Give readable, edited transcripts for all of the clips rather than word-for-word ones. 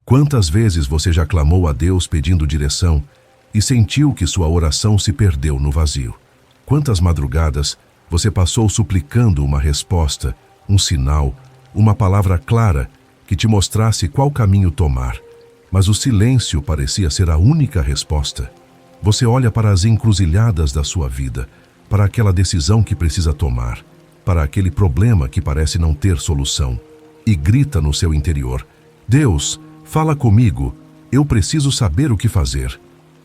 Quantas vezes você já clamou a Deus pedindo direção e sentiu que sua oração se perdeu no vazio? Quantas madrugadas você passou suplicando uma resposta, um sinal, uma palavra clara que te mostrasse qual caminho tomar, mas o silêncio parecia ser a única resposta? Você olha para as encruzilhadas da sua vida, para aquela decisão que precisa tomar, para aquele problema que parece não ter solução, e grita no seu interior: Deus, fala comigo, eu preciso saber o que fazer.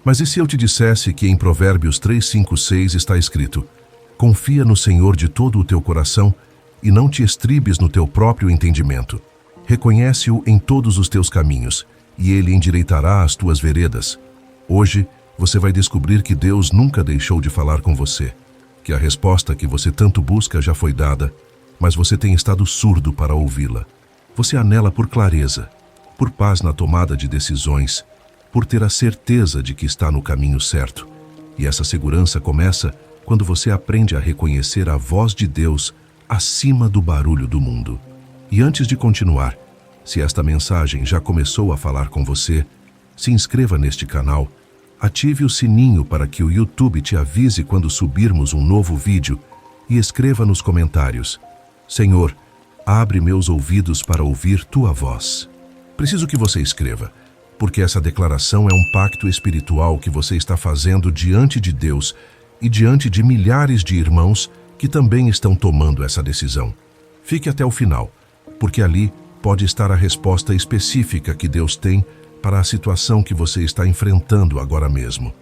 Mas e se eu te dissesse que em Provérbios 3, 5, 6 está escrito: confia no Senhor de todo o teu coração e não te estribes no teu próprio entendimento. Reconhece-o em todos os teus caminhos e ele endireitará as tuas veredas. Hoje, você vai descobrir que Deus nunca deixou de falar com você, que a resposta que você tanto busca já foi dada, mas você tem estado surdo para ouvi-la. Você anela por clareza, por paz na tomada de decisões, por ter a certeza de que está no caminho certo. E essa segurança começa quando você aprende a reconhecer a voz de Deus acima do barulho do mundo. E antes de continuar, se esta mensagem já começou a falar com você, se inscreva neste canal, ative o sininho para que o YouTube te avise quando subirmos um novo vídeo e escreva nos comentários: Senhor, abre meus ouvidos para ouvir tua voz. Preciso que você escreva, porque essa declaração é um pacto espiritual que você está fazendo diante de Deus e diante de milhares de irmãos que também estão tomando essa decisão. Fique até o final, porque ali pode estar a resposta específica que Deus tem para a situação que você está enfrentando agora mesmo.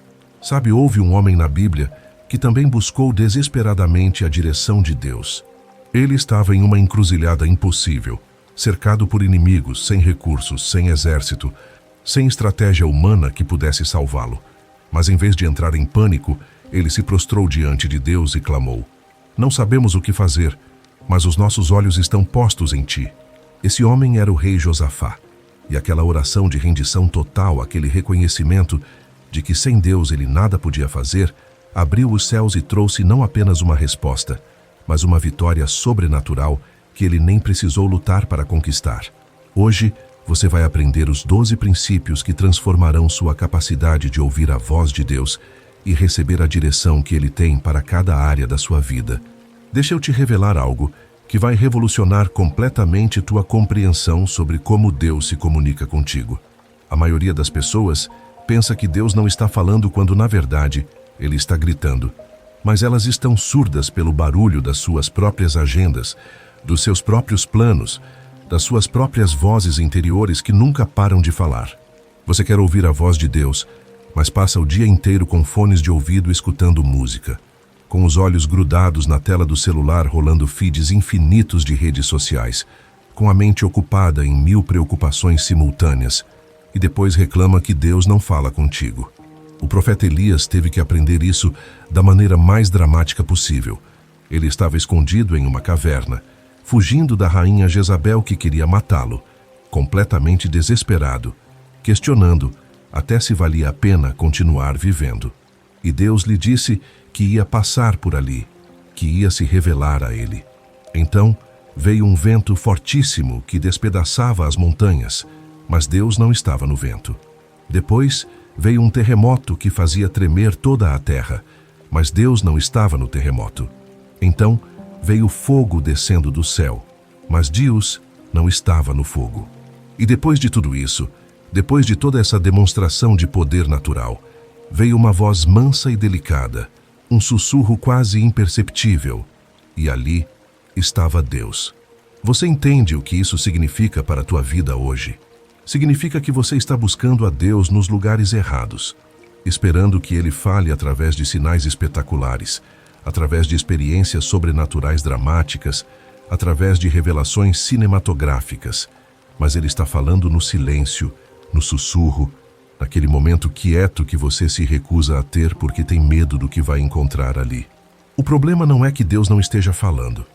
Sabe, houve um homem na Bíblia que também buscou desesperadamente a direção de Deus. Ele estava em uma encruzilhada impossível, cercado por inimigos, sem recursos, sem exército, sem estratégia humana que pudesse salvá-lo. Mas em vez de entrar em pânico, ele se prostrou diante de Deus e clamou: não sabemos o que fazer, mas os nossos olhos estão postos em ti. Esse homem era o rei Josafá. E aquela oração de rendição total, aquele reconhecimento de que sem Deus ele nada podia fazer, abriu os céus e trouxe não apenas uma resposta, mas uma vitória sobrenatural que ele nem precisou lutar para conquistar. Hoje, você vai aprender os 12 princípios que transformarão sua capacidade de ouvir a voz de Deus e receber a direção que ele tem para cada área da sua vida. Deixa eu te revelar algo que vai revolucionar completamente tua compreensão sobre como Deus se comunica contigo. A maioria das pessoas pensa que Deus não está falando quando, na verdade, Ele está gritando. Mas elas estão surdas pelo barulho das suas próprias agendas, dos seus próprios planos, das suas próprias vozes interiores que nunca param de falar. Você quer ouvir a voz de Deus, mas passa o dia inteiro com fones de ouvido escutando música, com os olhos grudados na tela do celular rolando feeds infinitos de redes sociais, com a mente ocupada em 1000 preocupações simultâneas, e depois reclama que Deus não fala contigo. O profeta Elias teve que aprender isso da maneira mais dramática possível. Ele estava escondido em uma caverna, fugindo da rainha Jezabel que queria matá-lo, completamente desesperado, questionando até se valia a pena continuar vivendo. E Deus lhe disse que ia passar por ali, que ia se revelar a ele. Então veio um vento fortíssimo que despedaçava as montanhas, mas Deus não estava no vento. Depois veio um terremoto que fazia tremer toda a terra, mas Deus não estava no terremoto. Então veio fogo descendo do céu, mas Deus não estava no fogo. E depois de tudo isso, depois de toda essa demonstração de poder natural, veio uma voz mansa e delicada, um sussurro quase imperceptível, e ali estava Deus. Você entende o que isso significa para a tua vida hoje? Significa que você está buscando a Deus nos lugares errados, esperando que Ele fale através de sinais espetaculares, através de experiências sobrenaturais dramáticas, através de revelações cinematográficas. Mas Ele está falando no silêncio, no sussurro, naquele momento quieto que você se recusa a ter porque tem medo do que vai encontrar ali. O problema não é que Deus não esteja falando.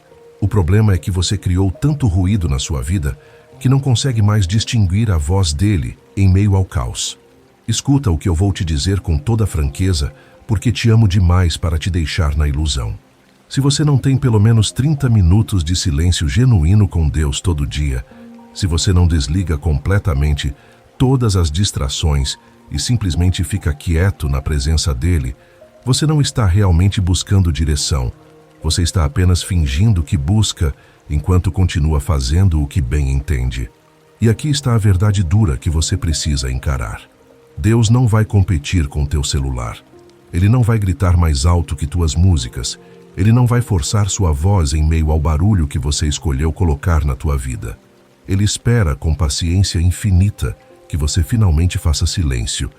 O problema é que você criou tanto ruído na sua vida que não consegue mais distinguir a voz dele em meio ao caos. Escuta o que eu vou te dizer com toda franqueza, porque te amo demais para te deixar na ilusão. Se você não tem pelo menos 30 minutos de silêncio genuíno com Deus todo dia, se você não desliga completamente todas as distrações e simplesmente fica quieto na presença dele, você não está realmente buscando direção. Você está apenas fingindo que busca, enquanto continua fazendo o que bem entende. E aqui está a verdade dura que você precisa encarar. Deus não vai competir com teu celular. Ele não vai gritar mais alto que tuas músicas. Ele não vai forçar sua voz em meio ao barulho que você escolheu colocar na tua vida. Ele espera com paciência infinita que você finalmente faça silêncio,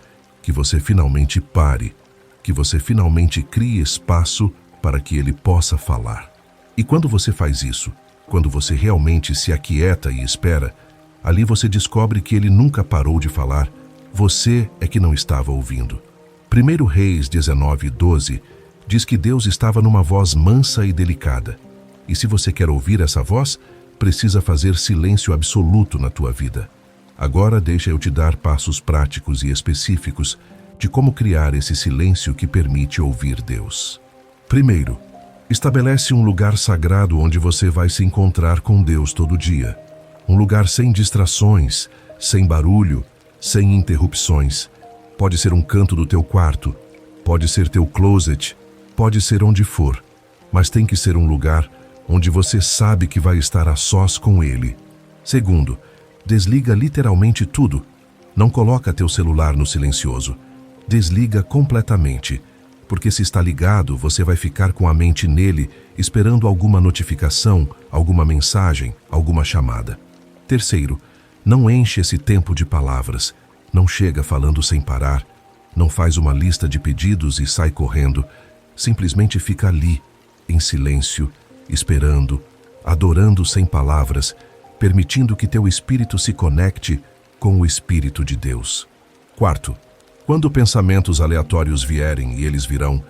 que você finalmente pare, que você finalmente crie espaço para que ele possa falar. E quando você faz isso, quando você realmente se aquieta e espera, ali você descobre que ele nunca parou de falar, você é que não estava ouvindo. 1 Reis 19:12 diz que Deus estava numa voz mansa e delicada. E se você quer ouvir essa voz, precisa fazer silêncio absoluto na tua vida. Agora deixa eu te dar passos práticos e específicos de como criar esse silêncio que permite ouvir Deus. Primeiro, estabelece um lugar sagrado onde você vai se encontrar com Deus todo dia. Um lugar sem distrações, sem barulho, sem interrupções. Pode ser um canto do teu quarto, pode ser teu closet, pode ser onde for, mas tem que ser um lugar onde você sabe que vai estar a sós com Ele. Segundo, desliga literalmente tudo. Não coloca teu celular no silencioso. Desliga completamente, porque se está ligado, você vai ficar com a mente nele, esperando alguma notificação, alguma mensagem, alguma chamada. Terceiro, não enche esse tempo de palavras. Não chega falando sem parar. Não faz uma lista de pedidos e sai correndo. Simplesmente fica ali, em silêncio, esperando, adorando sem palavras, permitindo que teu espírito se conecte com o Espírito de Deus. Quarto, quando pensamentos aleatórios vierem, e eles virão,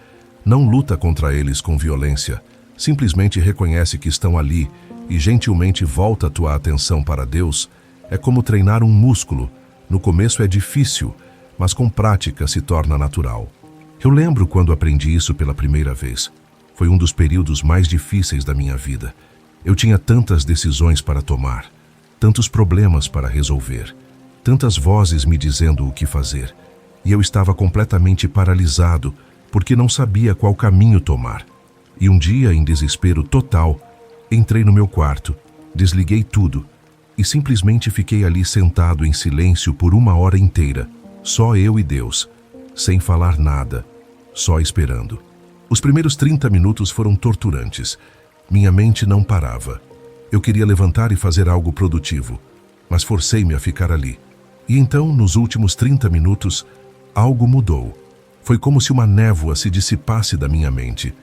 não luta contra eles com violência. Simplesmente reconhece que estão ali e gentilmente volta a tua atenção para Deus. É como treinar um músculo. No começo é difícil, mas com prática se torna natural. Eu lembro quando aprendi isso pela primeira vez. Foi um dos períodos mais difíceis da minha vida. Eu tinha tantas decisões para tomar, tantos problemas para resolver, tantas vozes me dizendo o que fazer. E eu estava completamente paralisado, porque não sabia qual caminho tomar. E um dia, em desespero total, entrei no meu quarto, desliguei tudo e simplesmente fiquei ali sentado em silêncio por 1 hora inteira, só eu e Deus, sem falar nada, só esperando. Os primeiros 30 minutos foram torturantes. Minha mente não parava. Eu queria levantar e fazer algo produtivo, mas forcei-me a ficar ali. E então, nos últimos 30 minutos, algo mudou. Foi como se uma névoa se dissipasse da minha mente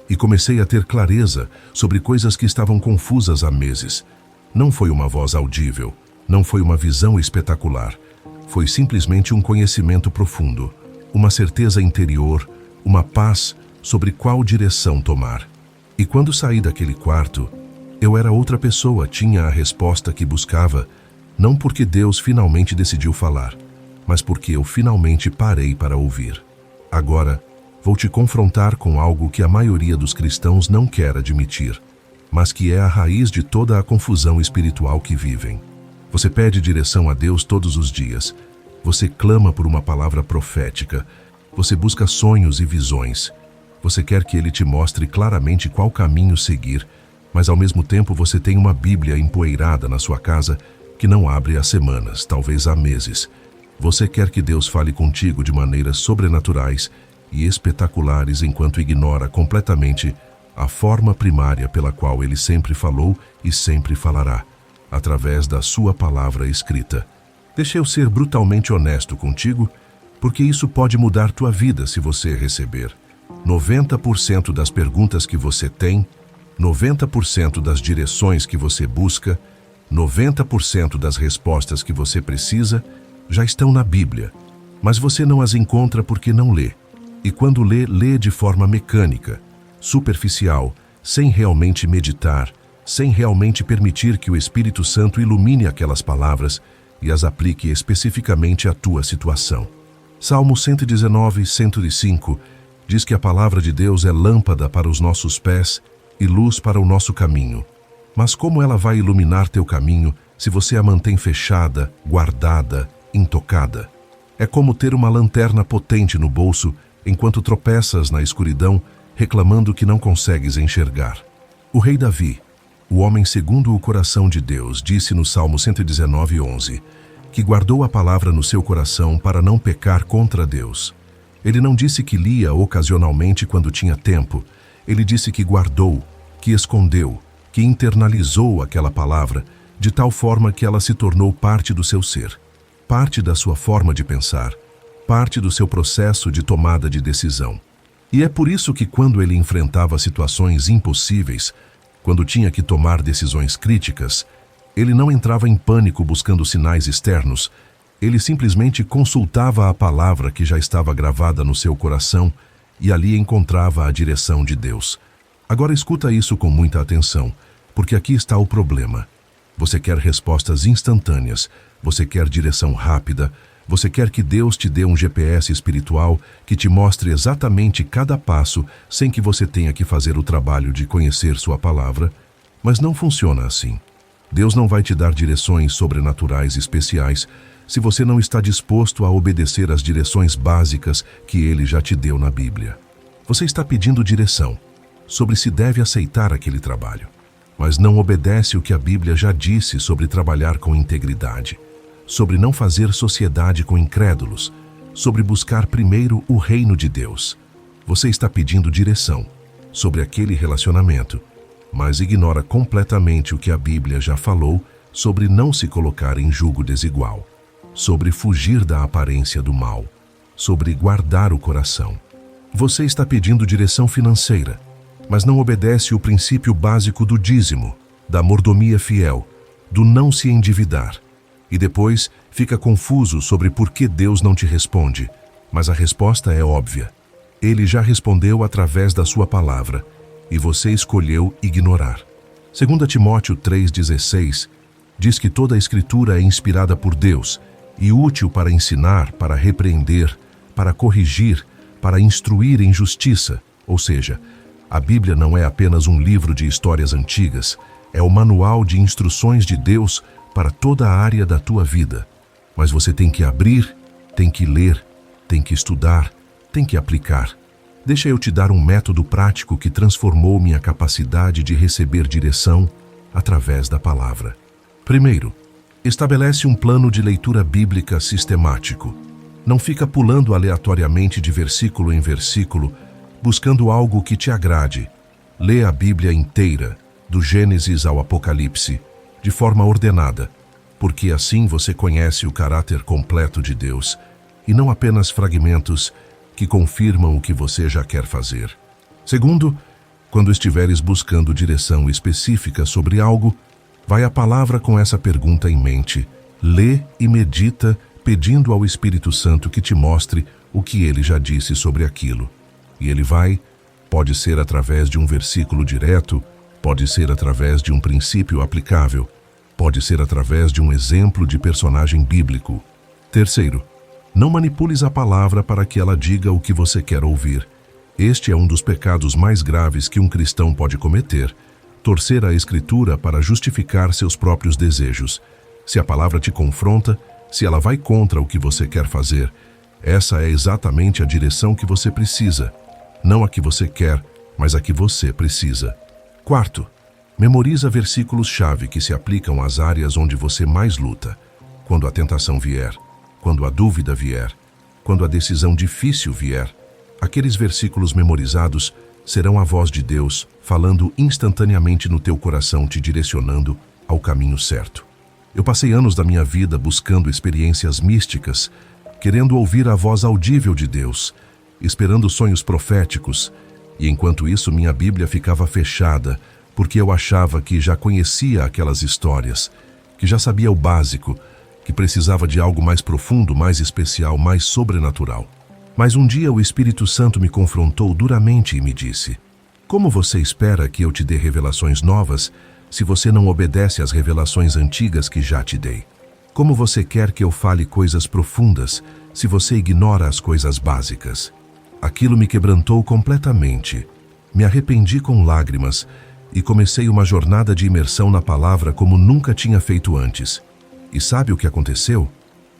e comecei a ter clareza sobre coisas que estavam confusas há meses. Não foi uma voz audível, não foi uma visão espetacular. Foi simplesmente um conhecimento profundo, uma certeza interior, uma paz sobre qual direção tomar. E quando saí daquele quarto, eu era outra pessoa, tinha a resposta que buscava, não porque Deus finalmente decidiu falar, mas porque eu finalmente parei para ouvir. Agora, vou te confrontar com algo que a maioria dos cristãos não quer admitir, mas que é a raiz de toda a confusão espiritual que vivem. Você pede direção a Deus todos os dias. Você clama por uma palavra profética. Você busca sonhos e visões. Você quer que Ele te mostre claramente qual caminho seguir, mas ao mesmo tempo você tem uma Bíblia empoeirada na sua casa que não abre há semanas, talvez há meses. Você quer que Deus fale contigo de maneiras sobrenaturais e espetaculares enquanto ignora completamente a forma primária pela qual Ele sempre falou e sempre falará, através da sua palavra escrita. Deixa eu ser brutalmente honesto contigo, porque isso pode mudar tua vida se você receber. 90% das perguntas que você tem, 90% das direções que você busca, 90% das respostas que você precisa, já estão na Bíblia, mas você não as encontra porque não lê. E quando lê, lê de forma mecânica, superficial, sem realmente meditar, sem realmente permitir que o Espírito Santo ilumine aquelas palavras e as aplique especificamente à tua situação. Salmo 119, 105 diz que a palavra de Deus é lâmpada para os nossos pés e luz para o nosso caminho. Mas como ela vai iluminar teu caminho se você a mantém fechada, guardada, intocada. É como ter uma lanterna potente no bolso enquanto tropeças na escuridão, reclamando que não consegues enxergar. O rei Davi, o homem segundo o coração de Deus, disse no Salmo 119:11, que guardou a palavra no seu coração para não pecar contra Deus. Ele não disse que lia ocasionalmente quando tinha tempo. Ele disse que guardou, que escondeu, que internalizou aquela palavra de tal forma que ela se tornou parte do seu ser, parte da sua forma de pensar, parte do seu processo de tomada de decisão. E é por isso que quando ele enfrentava situações impossíveis, quando tinha que tomar decisões críticas, ele não entrava em pânico buscando sinais externos. Ele simplesmente consultava a palavra que já estava gravada no seu coração e ali encontrava a direção de Deus. Agora escuta isso com muita atenção, porque aqui está o problema. Você quer respostas instantâneas, você quer direção rápida, você quer que Deus te dê um GPS espiritual que te mostre exatamente cada passo sem que você tenha que fazer o trabalho de conhecer sua palavra, mas não funciona assim. Deus não vai te dar direções sobrenaturais especiais se você não está disposto a obedecer às direções básicas que Ele já te deu na Bíblia. Você está pedindo direção sobre se deve aceitar aquele trabalho, mas não obedece o que a Bíblia já disse sobre trabalhar com integridade, sobre não fazer sociedade com incrédulos, sobre buscar primeiro o reino de Deus. Você está pedindo direção sobre aquele relacionamento, mas ignora completamente o que a Bíblia já falou sobre não se colocar em julgo desigual, sobre fugir da aparência do mal, sobre guardar o coração. Você está pedindo direção financeira, mas não obedece o princípio básico do dízimo, da mordomia fiel, do não se endividar. E depois fica confuso sobre por que Deus não te responde, mas a resposta é óbvia. Ele já respondeu através da sua palavra, e você escolheu ignorar. 2 Timóteo 3,16 diz que toda a Escritura é inspirada por Deus e útil para ensinar, para repreender, para corrigir, para instruir em justiça. Ou seja, a Bíblia não é apenas um livro de histórias antigas, é o manual de instruções de Deus para toda a área da tua vida. Mas você tem que abrir, tem que ler, tem que estudar, tem que aplicar. Deixa eu te dar um método prático que transformou minha capacidade de receber direção através da palavra. Primeiro, estabelece um plano de leitura bíblica sistemático. Não fica pulando aleatoriamente de versículo em versículo, buscando algo que te agrade. Lê a Bíblia inteira, do Gênesis ao Apocalipse, de forma ordenada, porque assim você conhece o caráter completo de Deus e não apenas fragmentos que confirmam o que você já quer fazer. Segundo, quando estiveres buscando direção específica sobre algo, vai à palavra com essa pergunta em mente, lê e medita pedindo ao Espírito Santo que te mostre o que ele já disse sobre aquilo. E ele vai, pode ser através de um versículo direto, pode ser através de um princípio aplicável, pode ser através de um exemplo de personagem bíblico. Terceiro, não manipules a palavra para que ela diga o que você quer ouvir. Este é um dos pecados mais graves que um cristão pode cometer, torcer a Escritura para justificar seus próprios desejos. Se a palavra te confronta, se ela vai contra o que você quer fazer, essa é exatamente a direção que você precisa. Não a que você quer, mas a que você precisa. Quarto, memoriza versículos-chave que se aplicam às áreas onde você mais luta. Quando a tentação vier, quando a dúvida vier, quando a decisão difícil vier, aqueles versículos memorizados serão a voz de Deus falando instantaneamente no teu coração, te direcionando ao caminho certo. Eu passei anos da minha vida buscando experiências místicas, querendo ouvir a voz audível de Deus, esperando sonhos proféticos, e enquanto isso minha Bíblia ficava fechada, porque eu achava que já conhecia aquelas histórias, que já sabia o básico, que precisava de algo mais profundo, mais especial, mais sobrenatural. Mas um dia o Espírito Santo me confrontou duramente e me disse: como você espera que eu te dê revelações novas se você não obedece às revelações antigas que já te dei? Como você quer que eu fale coisas profundas se você ignora as coisas básicas? Aquilo me quebrantou completamente. Me arrependi com lágrimas e comecei uma jornada de imersão na palavra como nunca tinha feito antes. E sabe o que aconteceu?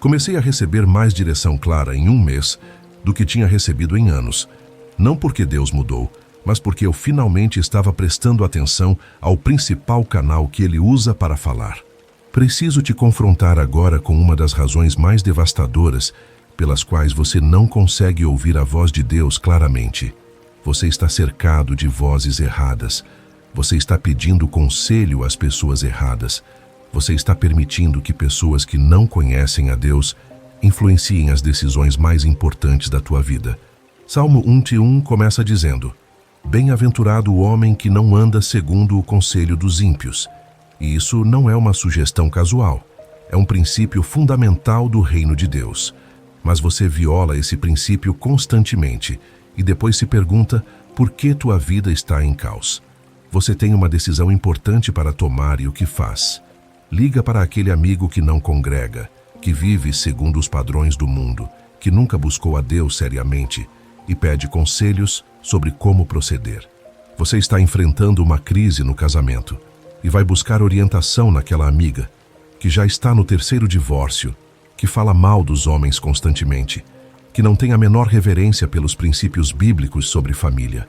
Comecei a receber mais direção clara em um mês do que tinha recebido em anos. Não porque Deus mudou, mas porque eu finalmente estava prestando atenção ao principal canal que Ele usa para falar. Preciso te confrontar agora com uma das razões mais devastadoras pelas quais você não consegue ouvir a voz de Deus claramente. Você está cercado de vozes erradas. Você está pedindo conselho às pessoas erradas. Você está permitindo que pessoas que não conhecem a Deus influenciem as decisões mais importantes da tua vida. Salmo 1:1 começa dizendo: Bem-aventurado o homem que não anda segundo o conselho dos ímpios. E isso não é uma sugestão casual. É um princípio fundamental do reino de Deus. Mas você viola esse princípio constantemente e depois se pergunta por que tua vida está em caos. Você tem uma decisão importante para tomar e o que faz? Liga para aquele amigo que não congrega, que vive segundo os padrões do mundo, que nunca buscou a Deus seriamente e pede conselhos sobre como proceder. Você está enfrentando uma crise no casamento e vai buscar orientação naquela amiga que já está no 3º divórcio, que fala mal dos homens constantemente, que não tem a menor reverência pelos princípios bíblicos sobre família.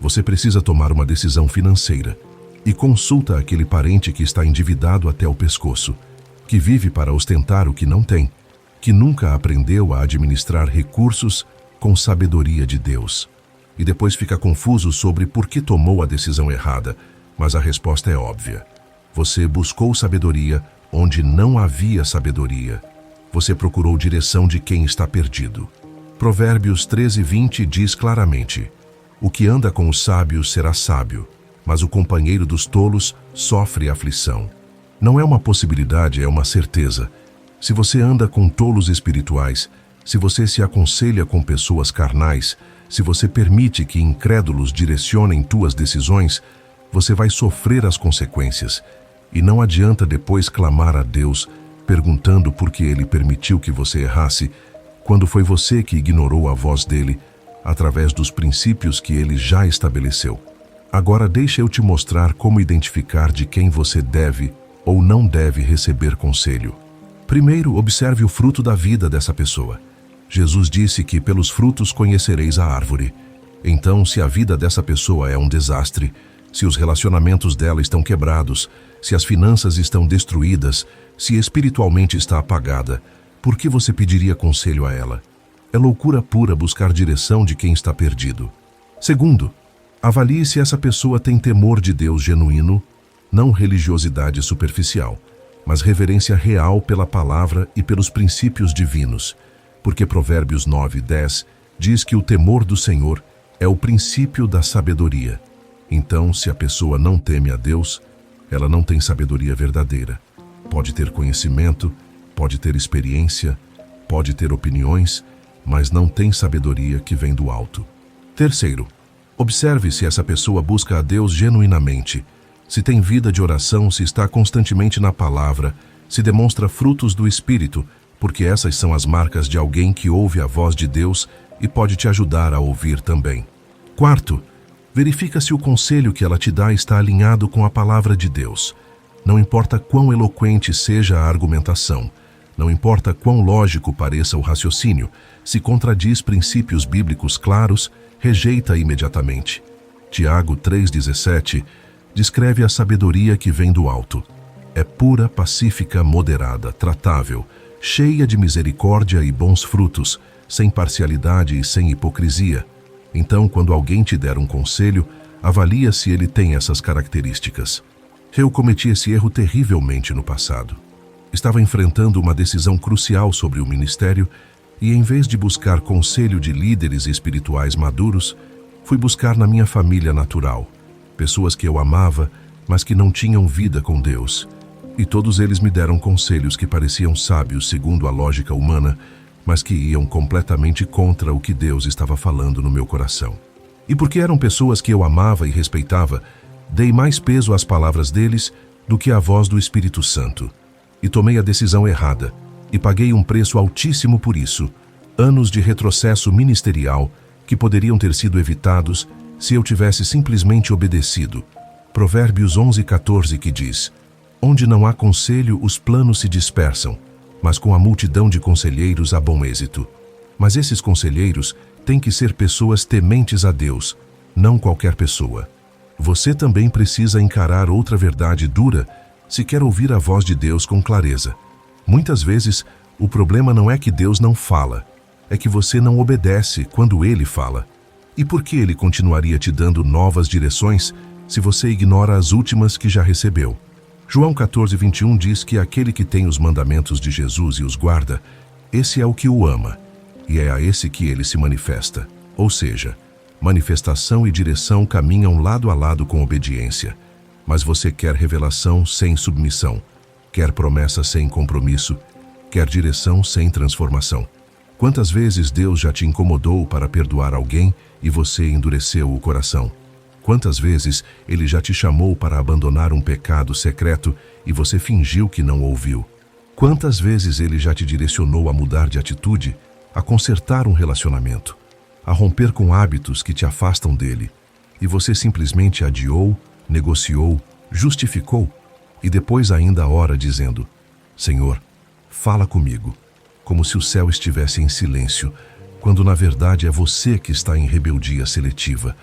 Você precisa tomar uma decisão financeira e consulta aquele parente que está endividado até o pescoço, que vive para ostentar o que não tem, que nunca aprendeu a administrar recursos com sabedoria de Deus. E depois fica confuso sobre por que tomou a decisão errada, mas a resposta é óbvia. Você buscou sabedoria onde não havia sabedoria. Você procurou direção de quem está perdido. Provérbios 13:20 diz claramente: O que anda com os sábios será sábio, mas o companheiro dos tolos sofre aflição. Não é uma possibilidade, é uma certeza. Se você anda com tolos espirituais, se você se aconselha com pessoas carnais, se você permite que incrédulos direcionem tuas decisões, você vai sofrer as consequências. E não adianta depois clamar a Deus, perguntando por que Ele permitiu que você errasse, quando foi você que ignorou a voz dele, através dos princípios que Ele já estabeleceu. Agora deixa eu te mostrar como identificar de quem você deve ou não deve receber conselho. Primeiro, observe o fruto da vida dessa pessoa. Jesus disse que pelos frutos conhecereis a árvore. Então, se a vida dessa pessoa é um desastre, se os relacionamentos dela estão quebrados, se as finanças estão destruídas, se espiritualmente está apagada, por que você pediria conselho a ela? É loucura pura buscar direção de quem está perdido. Segundo, avalie se essa pessoa tem temor de Deus genuíno, não religiosidade superficial, mas reverência real pela palavra e pelos princípios divinos, porque Provérbios 9:10 diz que o temor do Senhor é o princípio da sabedoria. Então, se a pessoa não teme a Deus, ela não tem sabedoria verdadeira. Pode ter conhecimento, pode ter experiência, pode ter opiniões, mas não tem sabedoria que vem do alto. Terceiro, observe se essa pessoa busca a Deus genuinamente, se tem vida de oração, se está constantemente na palavra, se demonstra frutos do Espírito, porque essas são as marcas de alguém que ouve a voz de Deus e pode te ajudar a ouvir também. Quarto, verifica se o conselho que ela te dá está alinhado com a palavra de Deus. Não importa quão eloquente seja a argumentação, não importa quão lógico pareça o raciocínio, se contradiz princípios bíblicos claros, rejeita imediatamente. Tiago 3,17 descreve a sabedoria que vem do alto. É pura, pacífica, moderada, tratável, cheia de misericórdia e bons frutos, sem parcialidade e sem hipocrisia. Então, quando alguém te der um conselho, avalia se ele tem essas características. Eu cometi esse erro terrivelmente no passado. Estava enfrentando uma decisão crucial sobre o ministério e, em vez de buscar conselho de líderes espirituais maduros, fui buscar na minha família natural, pessoas que eu amava, mas que não tinham vida com Deus. E todos eles me deram conselhos que pareciam sábios segundo a lógica humana, mas que iam completamente contra o que Deus estava falando no meu coração. E porque eram pessoas que eu amava e respeitava, dei mais peso às palavras deles do que à voz do Espírito Santo. E tomei a decisão errada, e paguei um preço altíssimo por isso, anos de retrocesso ministerial que poderiam ter sido evitados se eu tivesse simplesmente obedecido. Provérbios 11:14 que diz: Onde não há conselho, os planos se dispersam, mas com a multidão de conselheiros há bom êxito. Mas esses conselheiros têm que ser pessoas tementes a Deus, não qualquer pessoa. Você também precisa encarar outra verdade dura se quer ouvir a voz de Deus com clareza. Muitas vezes, o problema não é que Deus não fala, é que você não obedece quando Ele fala. E por que Ele continuaria te dando novas direções se você ignora as últimas que já recebeu? João 14:21 diz que aquele que tem os mandamentos de Jesus e os guarda, esse é o que o ama, e é a esse que ele se manifesta. Ou seja, manifestação e direção caminham lado a lado com obediência. Mas você quer revelação sem submissão, quer promessa sem compromisso, quer direção sem transformação. Quantas vezes Deus já te incomodou para perdoar alguém e você endureceu o coração? Quantas vezes Ele já te chamou para abandonar um pecado secreto e você fingiu que não ouviu? Quantas vezes Ele já te direcionou a mudar de atitude, a consertar um relacionamento, a romper com hábitos que te afastam dele, e você simplesmente adiou, negociou, justificou, e depois ainda ora dizendo: Senhor, fala comigo, como se o céu estivesse em silêncio, quando na verdade é você que está em rebeldia seletiva,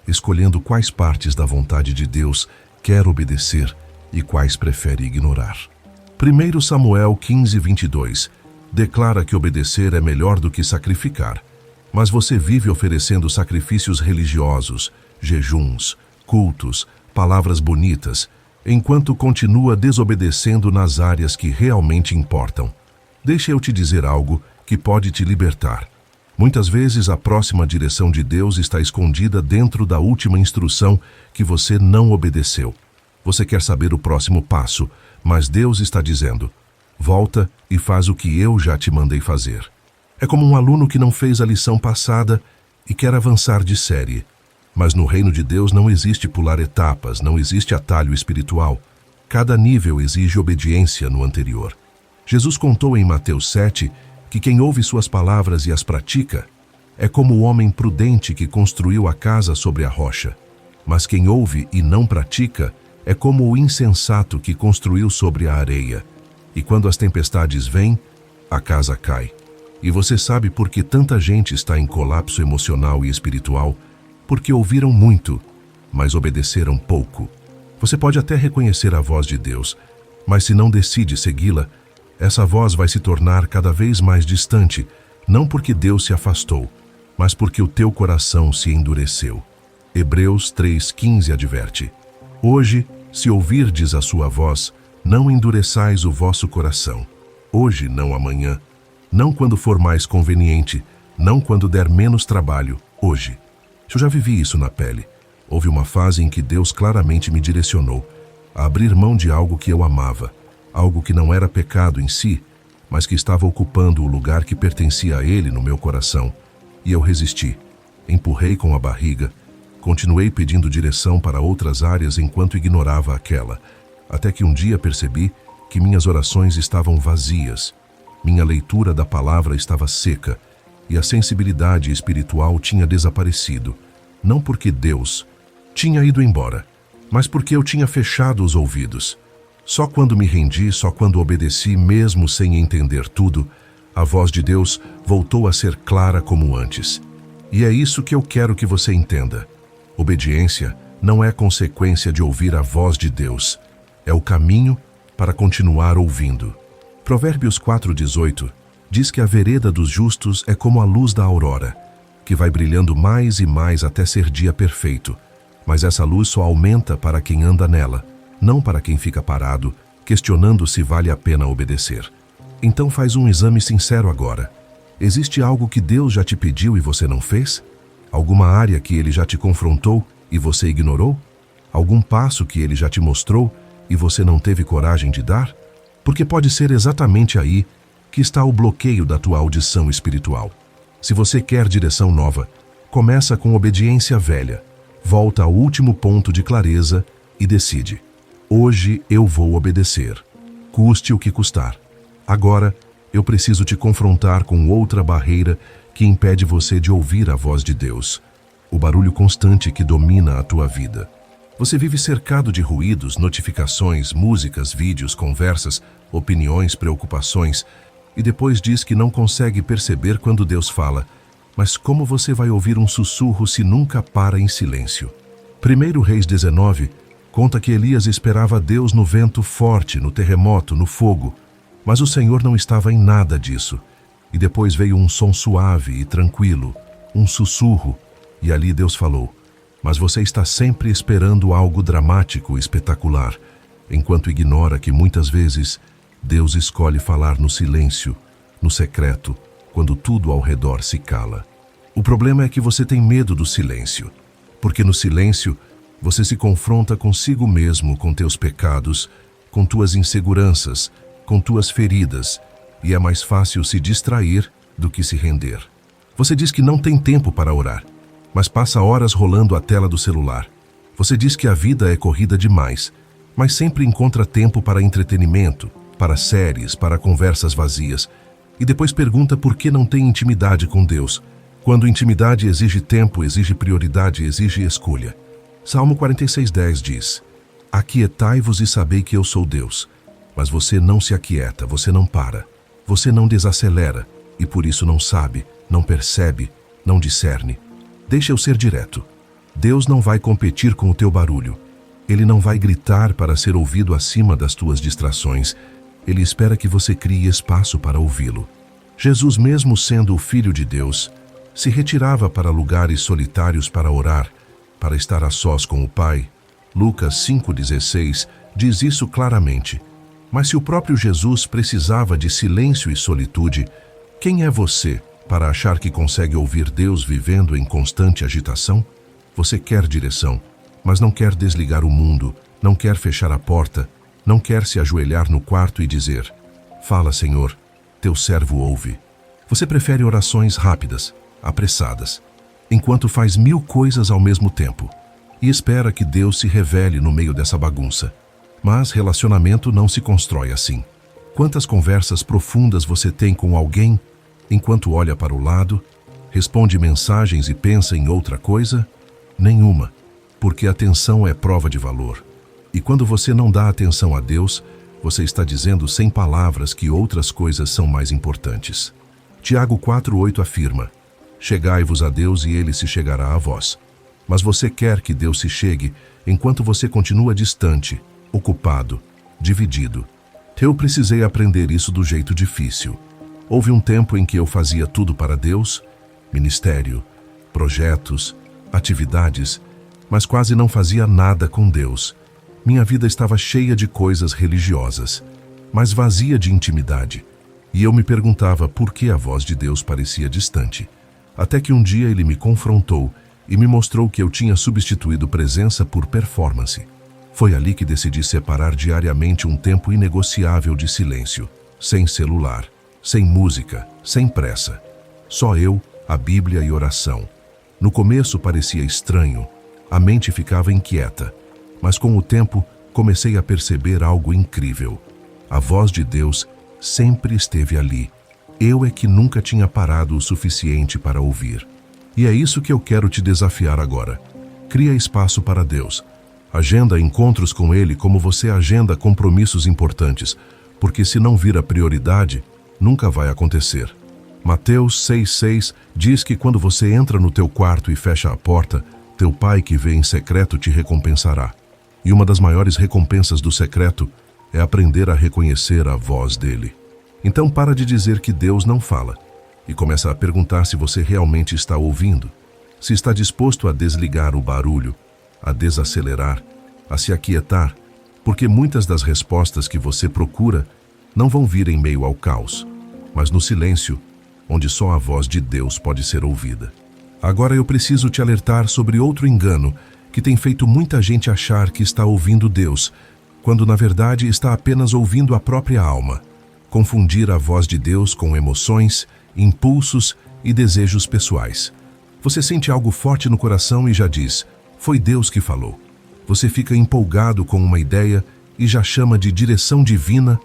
escolhendo quais partes da vontade de Deus quer obedecer e quais prefere ignorar. 1 Samuel 15:22 declara que obedecer é melhor do que sacrificar, mas você vive oferecendo sacrifícios religiosos, jejuns, cultos, palavras bonitas, enquanto continua desobedecendo nas áreas que realmente importam. Deixa eu te dizer algo que pode te libertar. Muitas vezes a próxima direção de Deus está escondida dentro da última instrução que você não obedeceu. Você quer saber o próximo passo, mas Deus está dizendo: volta e faz o que eu já te mandei fazer. É como um aluno que não fez a lição passada e quer avançar de série. Mas no reino de Deus não existe pular etapas, não existe atalho espiritual. Cada nível exige obediência no anterior. Jesus contou em Mateus 7 que quem ouve suas palavras e as pratica é como o homem prudente que construiu a casa sobre a rocha. Mas quem ouve e não pratica é como o insensato que construiu sobre a areia. E quando as tempestades vêm, a casa cai. E você sabe por que tanta gente está em colapso emocional e espiritual? Porque ouviram muito, mas obedeceram pouco. Você pode até reconhecer a voz de Deus, mas se não decide segui-la, essa voz vai se tornar cada vez mais distante, não porque Deus se afastou, mas porque o teu coração se endureceu. Hebreus 3:15 adverte: Hoje, se ouvirdes a sua voz, não endureçais o vosso coração. Hoje, não amanhã, não quando for mais conveniente, não quando der menos trabalho, hoje. Eu já vivi isso na pele. Houve uma fase em que Deus claramente me direcionou a abrir mão de algo que eu amava, algo que não era pecado em si, mas que estava ocupando o lugar que pertencia a Ele no meu coração. E eu resisti, empurrei com a barriga, continuei pedindo direção para outras áreas enquanto ignorava aquela, até que um dia percebi que minhas orações estavam vazias, minha leitura da palavra estava seca e a sensibilidade espiritual tinha desaparecido, não porque Deus tinha ido embora, mas porque eu tinha fechado os ouvidos. Só quando me rendi, só quando obedeci, mesmo sem entender tudo, a voz de Deus voltou a ser clara como antes. E é isso que eu quero que você entenda. Obediência não é consequência de ouvir a voz de Deus. É o caminho para continuar ouvindo. Provérbios 4:18 diz que a vereda dos justos é como a luz da aurora, que vai brilhando mais e mais até ser dia perfeito. Mas essa luz só aumenta para quem anda nela, não para quem fica parado, questionando se vale a pena obedecer. Então faz um exame sincero agora. Existe algo que Deus já te pediu e você não fez? Alguma área que Ele já te confrontou e você ignorou? Algum passo que Ele já te mostrou e você não teve coragem de dar? Porque pode ser exatamente aí que está o bloqueio da tua audição espiritual. Se você quer direção nova, começa com obediência velha, volta ao último ponto de clareza e decide: hoje eu vou obedecer, custe o que custar. Agora, eu preciso te confrontar com outra barreira que impede você de ouvir a voz de Deus, o barulho constante que domina a tua vida. Você vive cercado de ruídos, notificações, músicas, vídeos, conversas, opiniões, preocupações, e depois diz que não consegue perceber quando Deus fala. Mas como você vai ouvir um sussurro se nunca para em silêncio? 1 Reis 19 conta que Elias esperava Deus no vento forte, no terremoto, no fogo, mas o Senhor não estava em nada disso. E depois veio um som suave e tranquilo, um sussurro, e ali Deus falou: mas você está sempre esperando algo dramático, espetacular, enquanto ignora que muitas vezes Deus escolhe falar no silêncio, no secreto, quando tudo ao redor se cala. O problema é que você tem medo do silêncio, porque no silêncio você se confronta consigo mesmo, com teus pecados, com tuas inseguranças, com tuas feridas, e é mais fácil se distrair do que se render. Você diz que não tem tempo para orar, mas passa horas rolando a tela do celular. Você diz que a vida é corrida demais, mas sempre encontra tempo para entretenimento, para séries, para conversas vazias, e depois pergunta por que não tem intimidade com Deus, quando intimidade exige tempo, exige prioridade, exige escolha. Salmo 46:10 diz: aquietai-vos e sabei que eu sou Deus. Mas você não se aquieta, você não para, você não desacelera, e por isso não sabe, não percebe, não discerne. Deixa eu ser direto. Deus não vai competir com o teu barulho. Ele não vai gritar para ser ouvido acima das tuas distrações. Ele espera que você crie espaço para ouvi-lo. Jesus, mesmo sendo o Filho de Deus, se retirava para lugares solitários para orar, para estar a sós com o Pai. Lucas 5,16 diz isso claramente. Mas se o próprio Jesus precisava de silêncio e solitude, quem é você para achar que consegue ouvir Deus vivendo em constante agitação? Você quer direção, mas não quer desligar o mundo, não quer fechar a porta, não quer se ajoelhar no quarto e dizer: fala, Senhor, teu servo ouve. Você prefere orações rápidas, apressadas, enquanto faz 1000 coisas ao mesmo tempo, e espera que Deus se revele no meio dessa bagunça. Mas relacionamento não se constrói assim. Quantas conversas profundas você tem com alguém enquanto olha para o lado, responde mensagens e pensa em outra coisa? Nenhuma, porque atenção é prova de valor. E quando você não dá atenção a Deus, você está dizendo sem palavras que outras coisas são mais importantes. Tiago 4,8 afirma: chegai-vos a Deus e ele se chegará a vós. Mas você quer que Deus se chegue enquanto você continua distante, ocupado, dividido. Eu precisei aprender isso do jeito difícil. Houve um tempo em que eu fazia tudo para Deus, ministério, projetos, atividades, mas quase não fazia nada com Deus. Minha vida estava cheia de coisas religiosas, mas vazia de intimidade. E eu me perguntava por que a voz de Deus parecia distante. Até que um dia ele me confrontou e me mostrou que eu tinha substituído presença por performance. Foi ali que decidi separar diariamente um tempo inegociável de silêncio, sem celular, sem música, sem pressa. Só eu, a Bíblia e oração. No começo parecia estranho, a mente ficava inquieta, mas com o tempo comecei a perceber algo incrível. A voz de Deus sempre esteve ali. Eu é que nunca tinha parado o suficiente para ouvir. E é isso que eu quero te desafiar agora. Cria espaço para Deus. Agenda encontros com Ele como você agenda compromissos importantes, porque se não vir a prioridade, nunca vai acontecer. Mateus 6,6 diz que quando você entra no teu quarto e fecha a porta, teu Pai que vê em secreto te recompensará. E uma das maiores recompensas do secreto é aprender a reconhecer a voz dele. Então para de dizer que Deus não fala e começa a perguntar se você realmente está ouvindo, se está disposto a desligar o barulho, a desacelerar, a se aquietar, porque muitas das respostas que você procura não vão vir em meio ao caos, mas no silêncio, onde só a voz de Deus pode ser ouvida. Agora eu preciso te alertar sobre outro engano que tem feito muita gente achar que está ouvindo Deus, quando na verdade está apenas ouvindo a própria alma. Confundir a voz de Deus com emoções, impulsos e desejos pessoais. Você sente algo forte no coração e já diz: foi Deus que falou. Você fica empolgado com uma ideia e já chama de direção divina.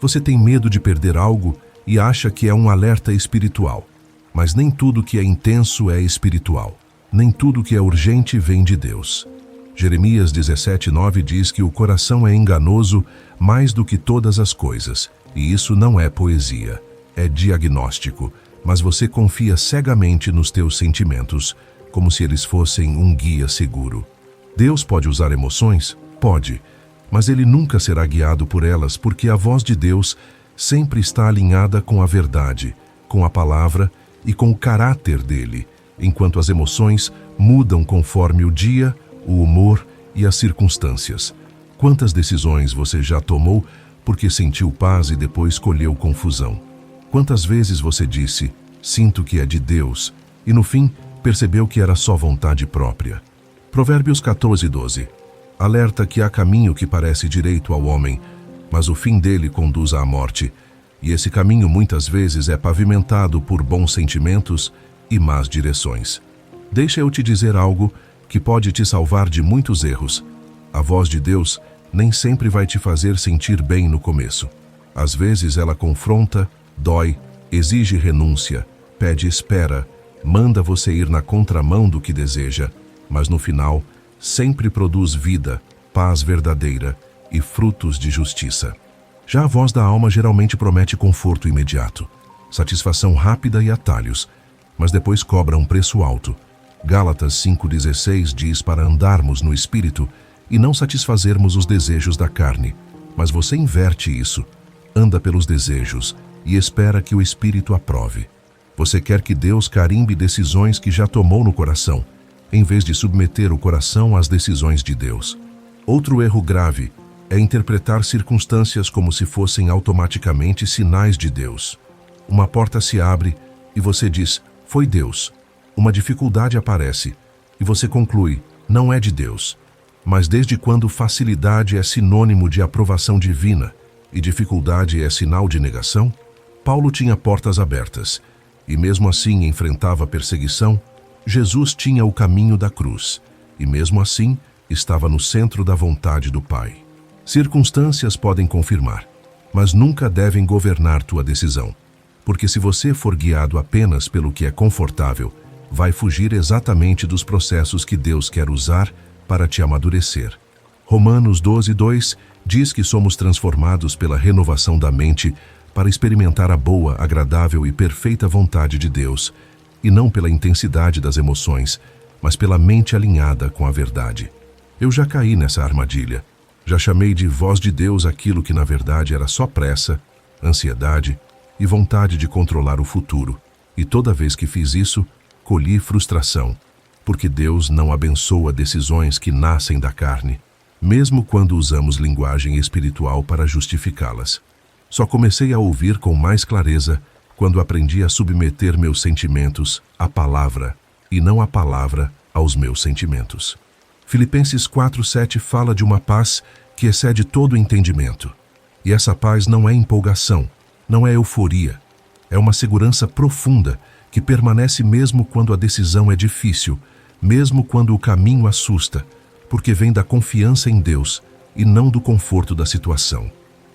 Você tem medo de perder algo e acha que é um alerta espiritual. Mas nem tudo que é intenso é espiritual. Nem tudo que é urgente vem de Deus. Jeremias 17,9 diz que o coração é enganoso mais do que todas as coisas, e isso não é poesia, é diagnóstico, mas você confia cegamente nos teus sentimentos, como se eles fossem um guia seguro. Deus pode usar emoções? Pode, mas ele nunca será guiado por elas, porque a voz de Deus sempre está alinhada com a verdade, com a palavra e com o caráter dele, enquanto as emoções mudam conforme o dia, o humor e as circunstâncias. Quantas decisões você já tomou porque sentiu paz e depois colheu confusão? Quantas vezes você disse, sinto que é de Deus, e no fim percebeu que era só vontade própria? Provérbios 14:12. Alerta que há caminho que parece direito ao homem, mas o fim dele conduz à morte, e esse caminho muitas vezes é pavimentado por bons sentimentos e más direções. Deixa eu te dizer algo que pode te salvar de muitos erros. A voz de Deus nem sempre vai te fazer sentir bem no começo. Às vezes ela confronta, dói, exige renúncia, pede espera, manda você ir na contramão do que deseja, mas no final sempre produz vida, paz verdadeira e frutos de justiça. Já a voz da alma geralmente promete conforto imediato, satisfação rápida e atalhos, mas depois cobra um preço alto. Gálatas 5,16 diz para andarmos no Espírito e não satisfazermos os desejos da carne. Mas você inverte isso, anda pelos desejos e espera que o Espírito aprove. Você quer que Deus carimbe decisões que já tomou no coração, em vez de submeter o coração às decisões de Deus. Outro erro grave é interpretar circunstâncias como se fossem automaticamente sinais de Deus. Uma porta se abre e você diz, foi Deus. Uma dificuldade aparece e você conclui, não é de Deus. Mas desde quando facilidade é sinônimo de aprovação divina e dificuldade é sinal de negação? Paulo tinha portas abertas e mesmo assim enfrentava perseguição. Jesus tinha o caminho da cruz e mesmo assim estava no centro da vontade do Pai. Circunstâncias podem confirmar, mas nunca devem governar tua decisão, porque se você for guiado apenas pelo que é confortável, vai fugir exatamente dos processos que Deus quer usar para te amadurecer. Romanos 12:2 diz que somos transformados pela renovação da mente para experimentar a boa, agradável e perfeita vontade de Deus, e não pela intensidade das emoções, mas pela mente alinhada com a verdade. Eu já caí nessa armadilha. Já chamei de voz de Deus aquilo que na verdade era só pressa, ansiedade e vontade de controlar o futuro. E toda vez que fiz isso, colhi frustração, porque Deus não abençoa decisões que nascem da carne, mesmo quando usamos linguagem espiritual para justificá-las. Só comecei a ouvir com mais clareza quando aprendi a submeter meus sentimentos à palavra e não a palavra aos meus sentimentos. Filipenses 4:7 fala de uma paz que excede todo o entendimento. E essa paz não é empolgação, não é euforia. É uma segurança profunda que permanece mesmo quando a decisão é difícil, mesmo quando o caminho assusta, porque vem da confiança em Deus e não do conforto da situação.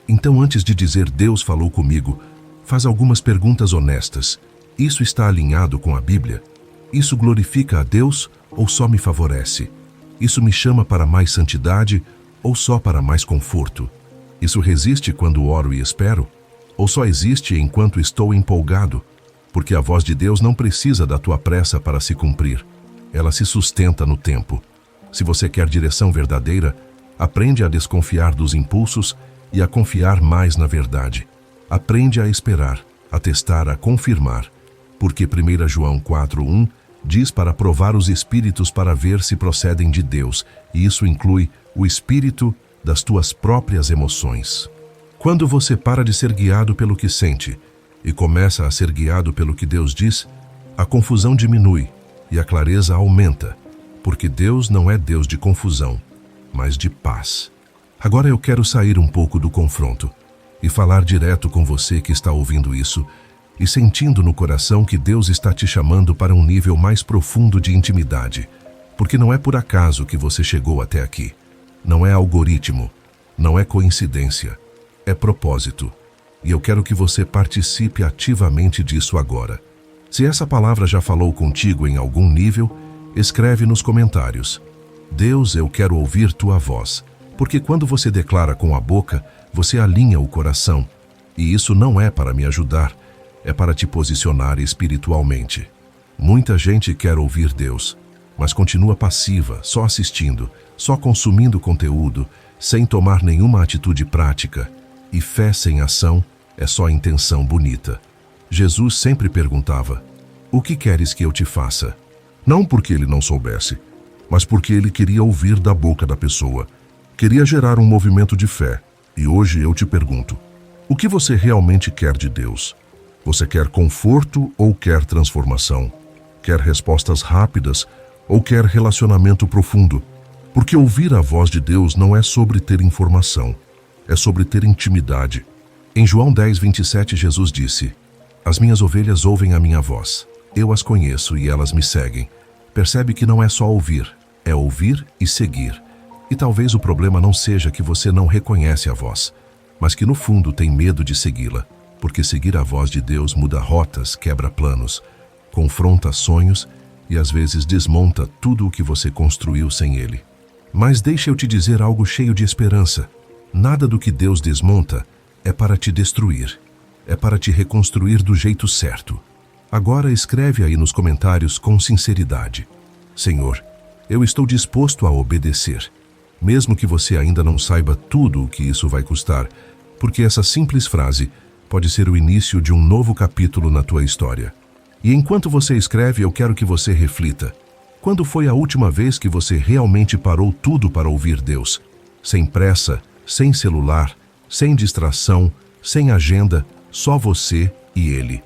Então, antes de dizer Deus falou comigo, faz algumas perguntas honestas. Isso está alinhado com a Bíblia? Isso glorifica a Deus ou só me favorece? Isso me chama para mais santidade ou só para mais conforto? Isso resiste quando oro e espero? Ou só existe enquanto estou empolgado? Porque a voz de Deus não precisa da tua pressa para se cumprir. Ela se sustenta no tempo. Se você quer direção verdadeira, aprende a desconfiar dos impulsos e a confiar mais na verdade. Aprende a esperar, a testar, a confirmar. Porque 1 João 4:1 diz para provar os espíritos para ver se procedem de Deus, e isso inclui o espírito das tuas próprias emoções. Quando você para de ser guiado pelo que sente e começa a ser guiado pelo que Deus diz, a confusão diminui e a clareza aumenta, porque Deus não é Deus de confusão, mas de paz. Agora eu quero sair um pouco do confronto e falar direto com você que está ouvindo isso e sentindo no coração que Deus está te chamando para um nível mais profundo de intimidade, porque não é por acaso que você chegou até aqui. Não é algoritmo, não é coincidência, é propósito. E eu quero que você participe ativamente disso agora. Se essa palavra já falou contigo em algum nível, escreve nos comentários. Deus, eu quero ouvir tua voz. Porque quando você declara com a boca, você alinha o coração. E isso não é para me ajudar, é para te posicionar espiritualmente. Muita gente quer ouvir Deus, mas continua passiva, só assistindo, só consumindo conteúdo, sem tomar nenhuma atitude prática. E fé sem ação é só intenção bonita. Jesus sempre perguntava: o que queres que eu te faça? Não porque ele não soubesse, mas porque ele queria ouvir da boca da pessoa. Queria gerar um movimento de fé. E hoje eu te pergunto: o que você realmente quer de Deus? Você quer conforto ou quer transformação? Quer respostas rápidas ou quer relacionamento profundo? Porque ouvir a voz de Deus não é sobre ter informação, é sobre ter intimidade. Em João 10:27, Jesus disse: as minhas ovelhas ouvem a minha voz. Eu as conheço e elas me seguem. Percebe que não é só ouvir, é ouvir e seguir. E talvez o problema não seja que você não reconhece a voz, mas que no fundo tem medo de segui-la, porque seguir a voz de Deus muda rotas, quebra planos, confronta sonhos e às vezes desmonta tudo o que você construiu sem ele. Mas deixa eu te dizer algo cheio de esperança. Nada do que Deus desmonta é para te destruir, é para te reconstruir do jeito certo. Agora escreve aí nos comentários com sinceridade: Senhor, eu estou disposto a obedecer, mesmo que você ainda não saiba tudo o que isso vai custar, porque essa simples frase pode ser o início de um novo capítulo na tua história. E enquanto você escreve, eu quero que você reflita. Quando foi a última vez que você realmente parou tudo para ouvir Deus? Sem pressa, sem celular, sem distração, sem agenda, só você e Ele.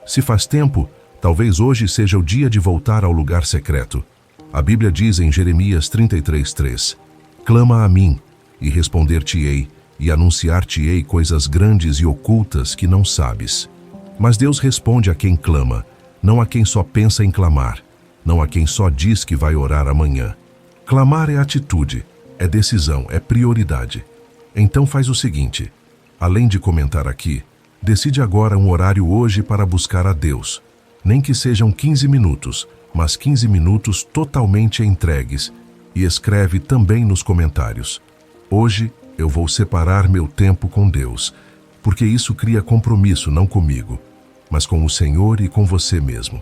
Se faz tempo, talvez hoje seja o dia de voltar ao lugar secreto. A Bíblia diz em Jeremias 33:3: clama a mim, e responder-te-ei, e anunciar-te-ei coisas grandes e ocultas que não sabes. Mas Deus responde a quem clama, não a quem só pensa em clamar, não a quem só diz que vai orar amanhã. Clamar é atitude, é decisão, é prioridade. Então faz o seguinte: além de comentar aqui, decide agora um horário hoje para buscar a Deus. Nem que sejam 15 minutos, mas 15 minutos totalmente entregues. E escreve também nos comentários: hoje eu vou separar meu tempo com Deus, porque isso cria compromisso não comigo, mas com o Senhor e com você mesmo.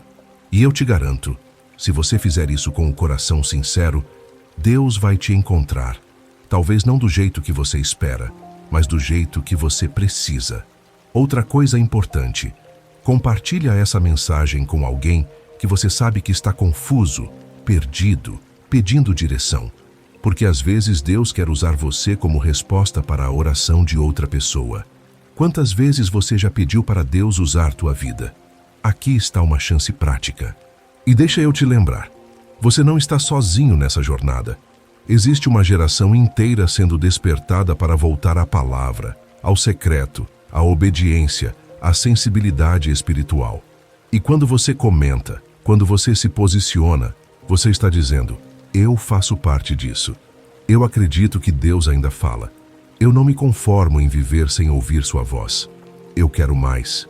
E eu te garanto, se você fizer isso com o coração sincero, Deus vai te encontrar. Talvez não do jeito que você espera, mas do jeito que você precisa. Outra coisa importante: compartilha essa mensagem com alguém que você sabe que está confuso, perdido, pedindo direção. Porque às vezes Deus quer usar você como resposta para a oração de outra pessoa. Quantas vezes você já pediu para Deus usar tua vida? Aqui está uma chance prática. E deixa eu te lembrar, você não está sozinho nessa jornada. Existe uma geração inteira sendo despertada para voltar à palavra, ao secreto, à obediência, à sensibilidade espiritual. E quando você comenta, quando você se posiciona, você está dizendo: eu faço parte disso. Eu acredito que Deus ainda fala. Eu não me conformo em viver sem ouvir sua voz. Eu quero mais.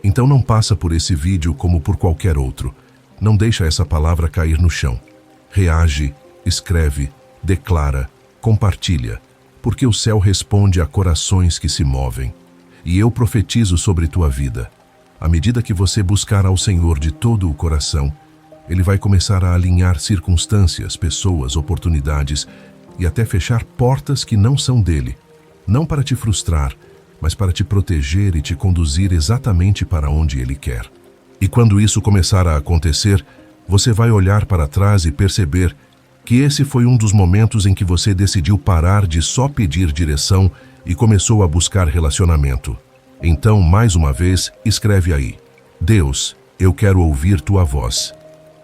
Então não passa por esse vídeo como por qualquer outro. Não deixa essa palavra cair no chão. Reage, escreve, declara, compartilha, porque o céu responde a corações que se movem. E eu profetizo sobre tua vida. À medida que você buscar ao Senhor de todo o coração, Ele vai começar a alinhar circunstâncias, pessoas, oportunidades e até fechar portas que não são dele. Não para te frustrar, mas para te proteger e te conduzir exatamente para onde Ele quer. E quando isso começar a acontecer, você vai olhar para trás e perceber que esse foi um dos momentos em que você decidiu parar de só pedir direção e começou a buscar relacionamento. Então, mais uma vez, escreve aí: Deus, eu quero ouvir tua voz.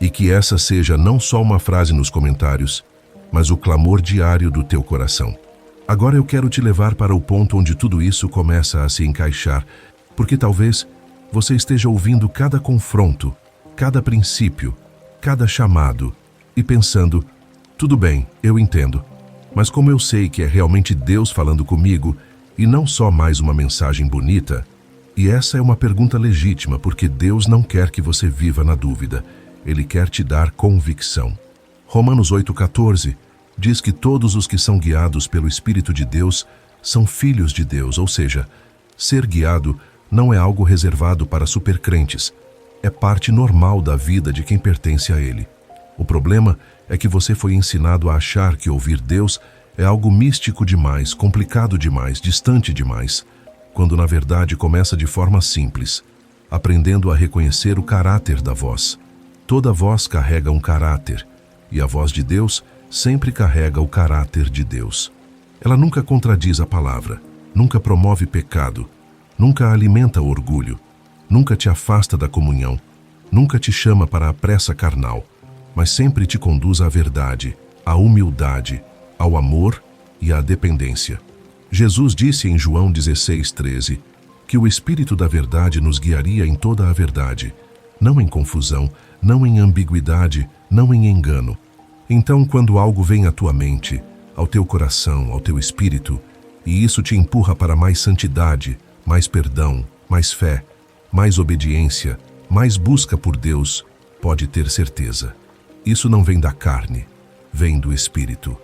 E que essa seja não só uma frase nos comentários, mas o clamor diário do teu coração. Agora eu quero te levar para o ponto onde tudo isso começa a se encaixar, porque talvez você esteja ouvindo cada confronto, cada princípio, cada chamado, e pensando: tudo bem, eu entendo, mas como eu sei que é realmente Deus falando comigo e não só mais uma mensagem bonita? E essa é uma pergunta legítima, porque Deus não quer que você viva na dúvida. Ele quer te dar convicção. Romanos 8,14 diz que todos os que são guiados pelo Espírito de Deus são filhos de Deus, ou seja, ser guiado não é algo reservado para supercrentes. É parte normal da vida de quem pertence a Ele. O problema é que você foi ensinado a achar que ouvir Deus é algo místico demais, complicado demais, distante demais, quando na verdade começa de forma simples, aprendendo a reconhecer o caráter da voz. Toda voz carrega um caráter, e a voz de Deus sempre carrega o caráter de Deus. Ela nunca contradiz a palavra, nunca promove pecado, nunca alimenta o orgulho, nunca te afasta da comunhão, nunca te chama para a pressa carnal, mas sempre te conduz à verdade, à humildade, ao amor e à dependência. Jesus disse em João 16:13 que o Espírito da verdade nos guiaria em toda a verdade, não em confusão, não em ambiguidade, não em engano. Então, quando algo vem à tua mente, ao teu coração, ao teu espírito, e isso te empurra para mais santidade, mais perdão, mais fé, mais obediência, mais busca por Deus, pode ter certeza. Isso não vem da carne, vem do Espírito.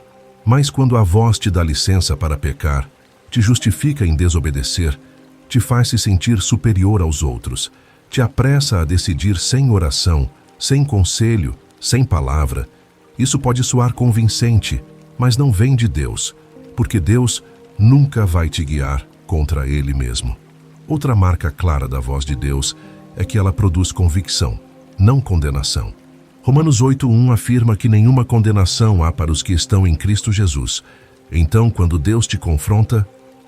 Mas quando a voz te dá licença para pecar, te justifica em desobedecer, te faz se sentir superior aos outros, te apressa a decidir sem oração, sem conselho, sem palavra, isso pode soar convincente, mas não vem de Deus, porque Deus nunca vai te guiar contra Ele mesmo. Outra marca clara da voz de Deus é que ela produz convicção, não condenação. Romanos 8:1 afirma que nenhuma condenação há para os que estão em Cristo Jesus. Então, quando Deus te confronta,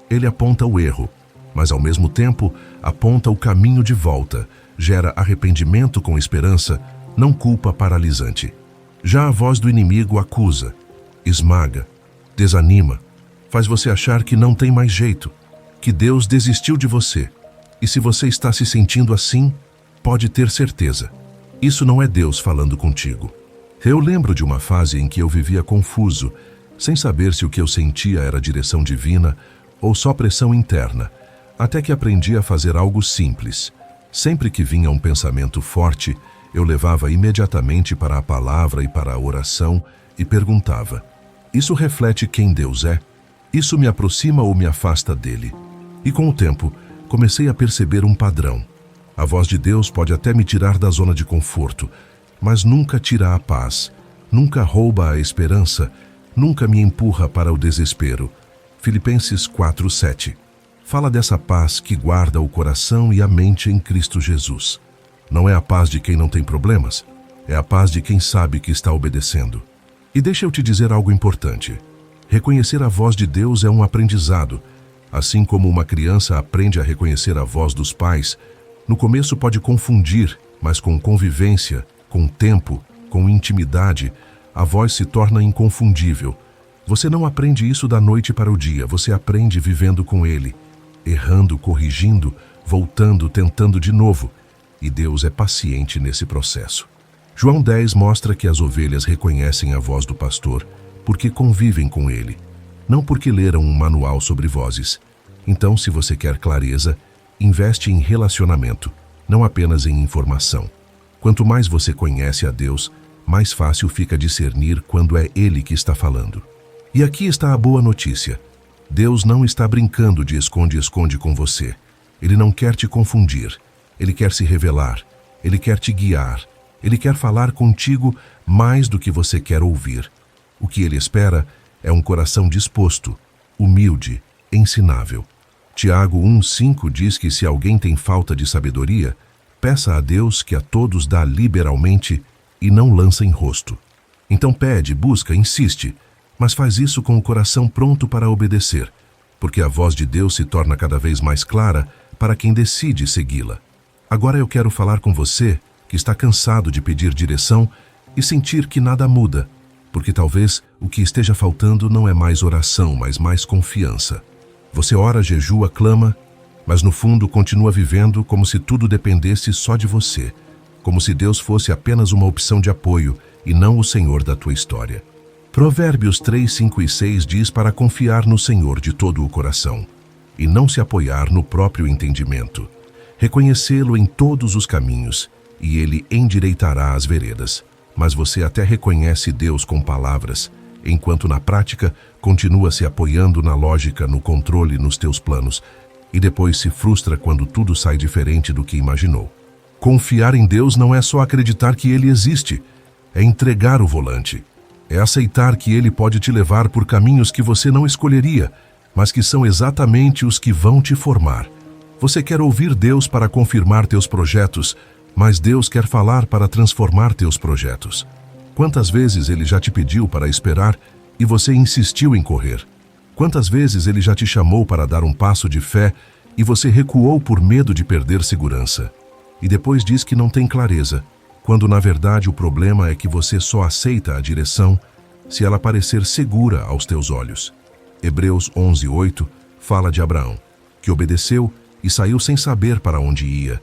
Ele aponta o erro, mas ao mesmo tempo aponta o caminho de volta, gera arrependimento com esperança, não culpa paralisante. Já a voz do inimigo acusa, esmaga, desanima, faz você achar que não tem mais jeito, que Deus desistiu de você. E se você está se sentindo assim, pode ter certeza, isso não é Deus falando contigo. Eu lembro de uma fase em que eu vivia confuso, sem saber se o que eu sentia era direção divina ou só pressão interna, até que aprendi a fazer algo simples. Sempre que vinha um pensamento forte, eu levava imediatamente para a palavra e para a oração e perguntava: isso reflete quem Deus é? Isso me aproxima ou me afasta dele? E com o tempo, comecei a perceber um padrão. A voz de Deus pode até me tirar da zona de conforto, mas nunca tira a paz, nunca rouba a esperança, nunca me empurra para o desespero. Filipenses 4:7 fala dessa paz que guarda o coração e a mente em Cristo Jesus. Não é a paz de quem não tem problemas, é a paz de quem sabe que está obedecendo. E deixa eu te dizer algo importante. Reconhecer a voz de Deus é um aprendizado. Assim como uma criança aprende a reconhecer a voz dos pais, no começo pode confundir, mas com convivência, com tempo, com intimidade, a voz se torna inconfundível. Você não aprende isso da noite para o dia, você aprende vivendo com Ele, errando, corrigindo, voltando, tentando de novo. E Deus é paciente nesse processo. João 10 mostra que as ovelhas reconhecem a voz do pastor porque convivem com ele, não porque leram um manual sobre vozes. Então, se você quer clareza, investe em relacionamento, não apenas em informação. Quanto mais você conhece a Deus, mais fácil fica discernir quando é Ele que está falando. E aqui está a boa notícia. Deus não está brincando de esconde-esconde com você. Ele não quer te confundir. Ele quer se revelar, Ele quer te guiar, Ele quer falar contigo mais do que você quer ouvir. O que Ele espera é um coração disposto, humilde, ensinável. Tiago 1:5 diz que se alguém tem falta de sabedoria, peça a Deus que a todos dá liberalmente e não lança em rosto. Então pede, busca, insiste, mas faz isso com o coração pronto para obedecer, porque a voz de Deus se torna cada vez mais clara para quem decide segui-la. Agora eu quero falar com você que está cansado de pedir direção e sentir que nada muda, porque talvez o que esteja faltando não é mais oração, mas mais confiança. Você ora, jejua, clama, mas no fundo continua vivendo como se tudo dependesse só de você, como se Deus fosse apenas uma opção de apoio e não o Senhor da tua história. Provérbios 3:5 e 6 diz para confiar no Senhor de todo o coração e não se apoiar no próprio entendimento. Reconhecê-lo em todos os caminhos, e Ele endireitará as veredas. Mas você até reconhece Deus com palavras, enquanto na prática continua se apoiando na lógica, no controle, nos teus planos. e depois se frustra quando tudo sai diferente do que imaginou. Confiar em Deus não é só acreditar que Ele existe, é entregar o volante. É aceitar que Ele pode te levar por caminhos que você não escolheria, mas que são exatamente os que vão te formar. Você quer ouvir Deus para confirmar teus projetos, mas Deus quer falar para transformar teus projetos. Quantas vezes Ele já te pediu para esperar e você insistiu em correr? Quantas vezes Ele já te chamou para dar um passo de fé e você recuou por medo de perder segurança? E depois diz que não tem clareza, quando na verdade o problema é que você só aceita a direção se ela parecer segura aos teus olhos. Hebreus 11:8 fala de Abraão, que obedeceu e saiu sem saber para onde ia.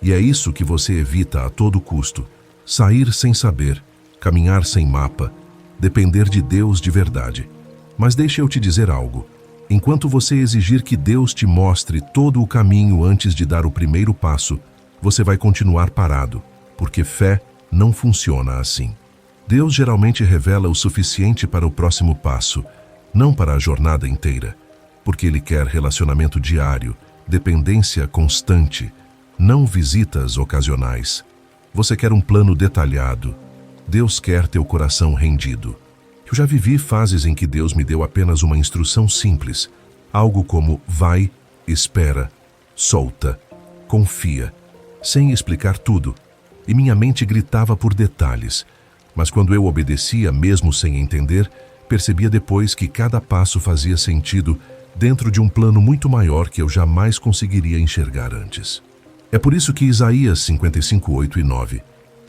E é isso que você evita a todo custo: sair sem saber, caminhar sem mapa, depender de Deus de verdade. Mas deixa eu te dizer algo. Enquanto você exigir que Deus te mostre todo o caminho antes de dar o primeiro passo, você vai continuar parado, porque fé não funciona assim. Deus geralmente revela o suficiente para o próximo passo, não para a jornada inteira, porque Ele quer relacionamento diário, dependência constante, não visitas ocasionais. Você quer um plano detalhado. Deus quer teu coração rendido. Eu já vivi fases em que Deus me deu apenas uma instrução simples, algo como vai, espera, solta, confia, sem explicar tudo, e minha mente gritava por detalhes. Mas quando eu obedecia, mesmo sem entender, percebia depois que cada passo fazia sentido dentro de um plano muito maior que eu jamais conseguiria enxergar antes. É por isso que Isaías 55:8 e 9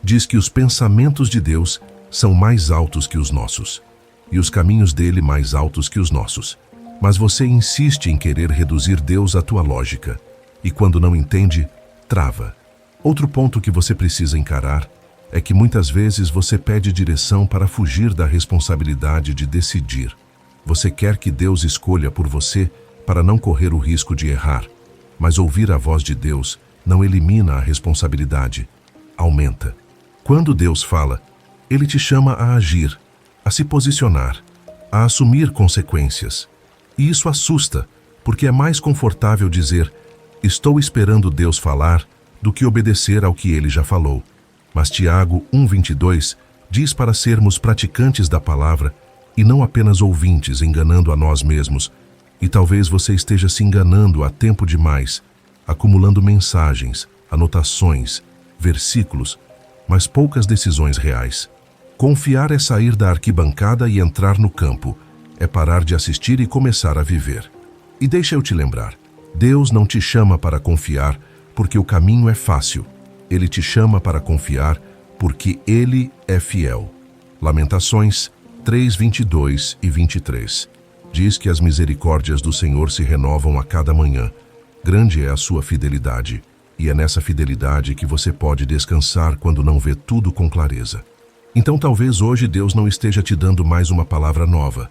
diz que os pensamentos de Deus são mais altos que os nossos, e os caminhos dele mais altos que os nossos. Mas você insiste em querer reduzir Deus à tua lógica, e quando não entende, trava. Outro ponto que você precisa encarar é que muitas vezes você pede direção para fugir da responsabilidade de decidir. Você quer que Deus escolha por você para não correr o risco de errar, mas ouvir a voz de Deus não elimina a responsabilidade, aumenta. Quando Deus fala, Ele te chama a agir, a se posicionar, a assumir consequências. E isso assusta, porque é mais confortável dizer, estou esperando Deus falar, do que obedecer ao que Ele já falou. Mas Tiago 1:22 diz para sermos praticantes da palavra e não apenas ouvintes, enganando a nós mesmos. E talvez você esteja se enganando há tempo demais, acumulando mensagens, anotações, versículos, mas poucas decisões reais. Confiar é sair da arquibancada e entrar no campo, é parar de assistir e começar a viver. E deixa eu te lembrar, Deus não te chama para confiar porque o caminho é fácil. Ele te chama para confiar porque Ele é fiel. Lamentações 3:22 e 23 diz que as misericórdias do Senhor se renovam a cada manhã. Grande é a sua fidelidade, e é nessa fidelidade que você pode descansar quando não vê tudo com clareza. Então talvez hoje Deus não esteja te dando mais uma palavra nova.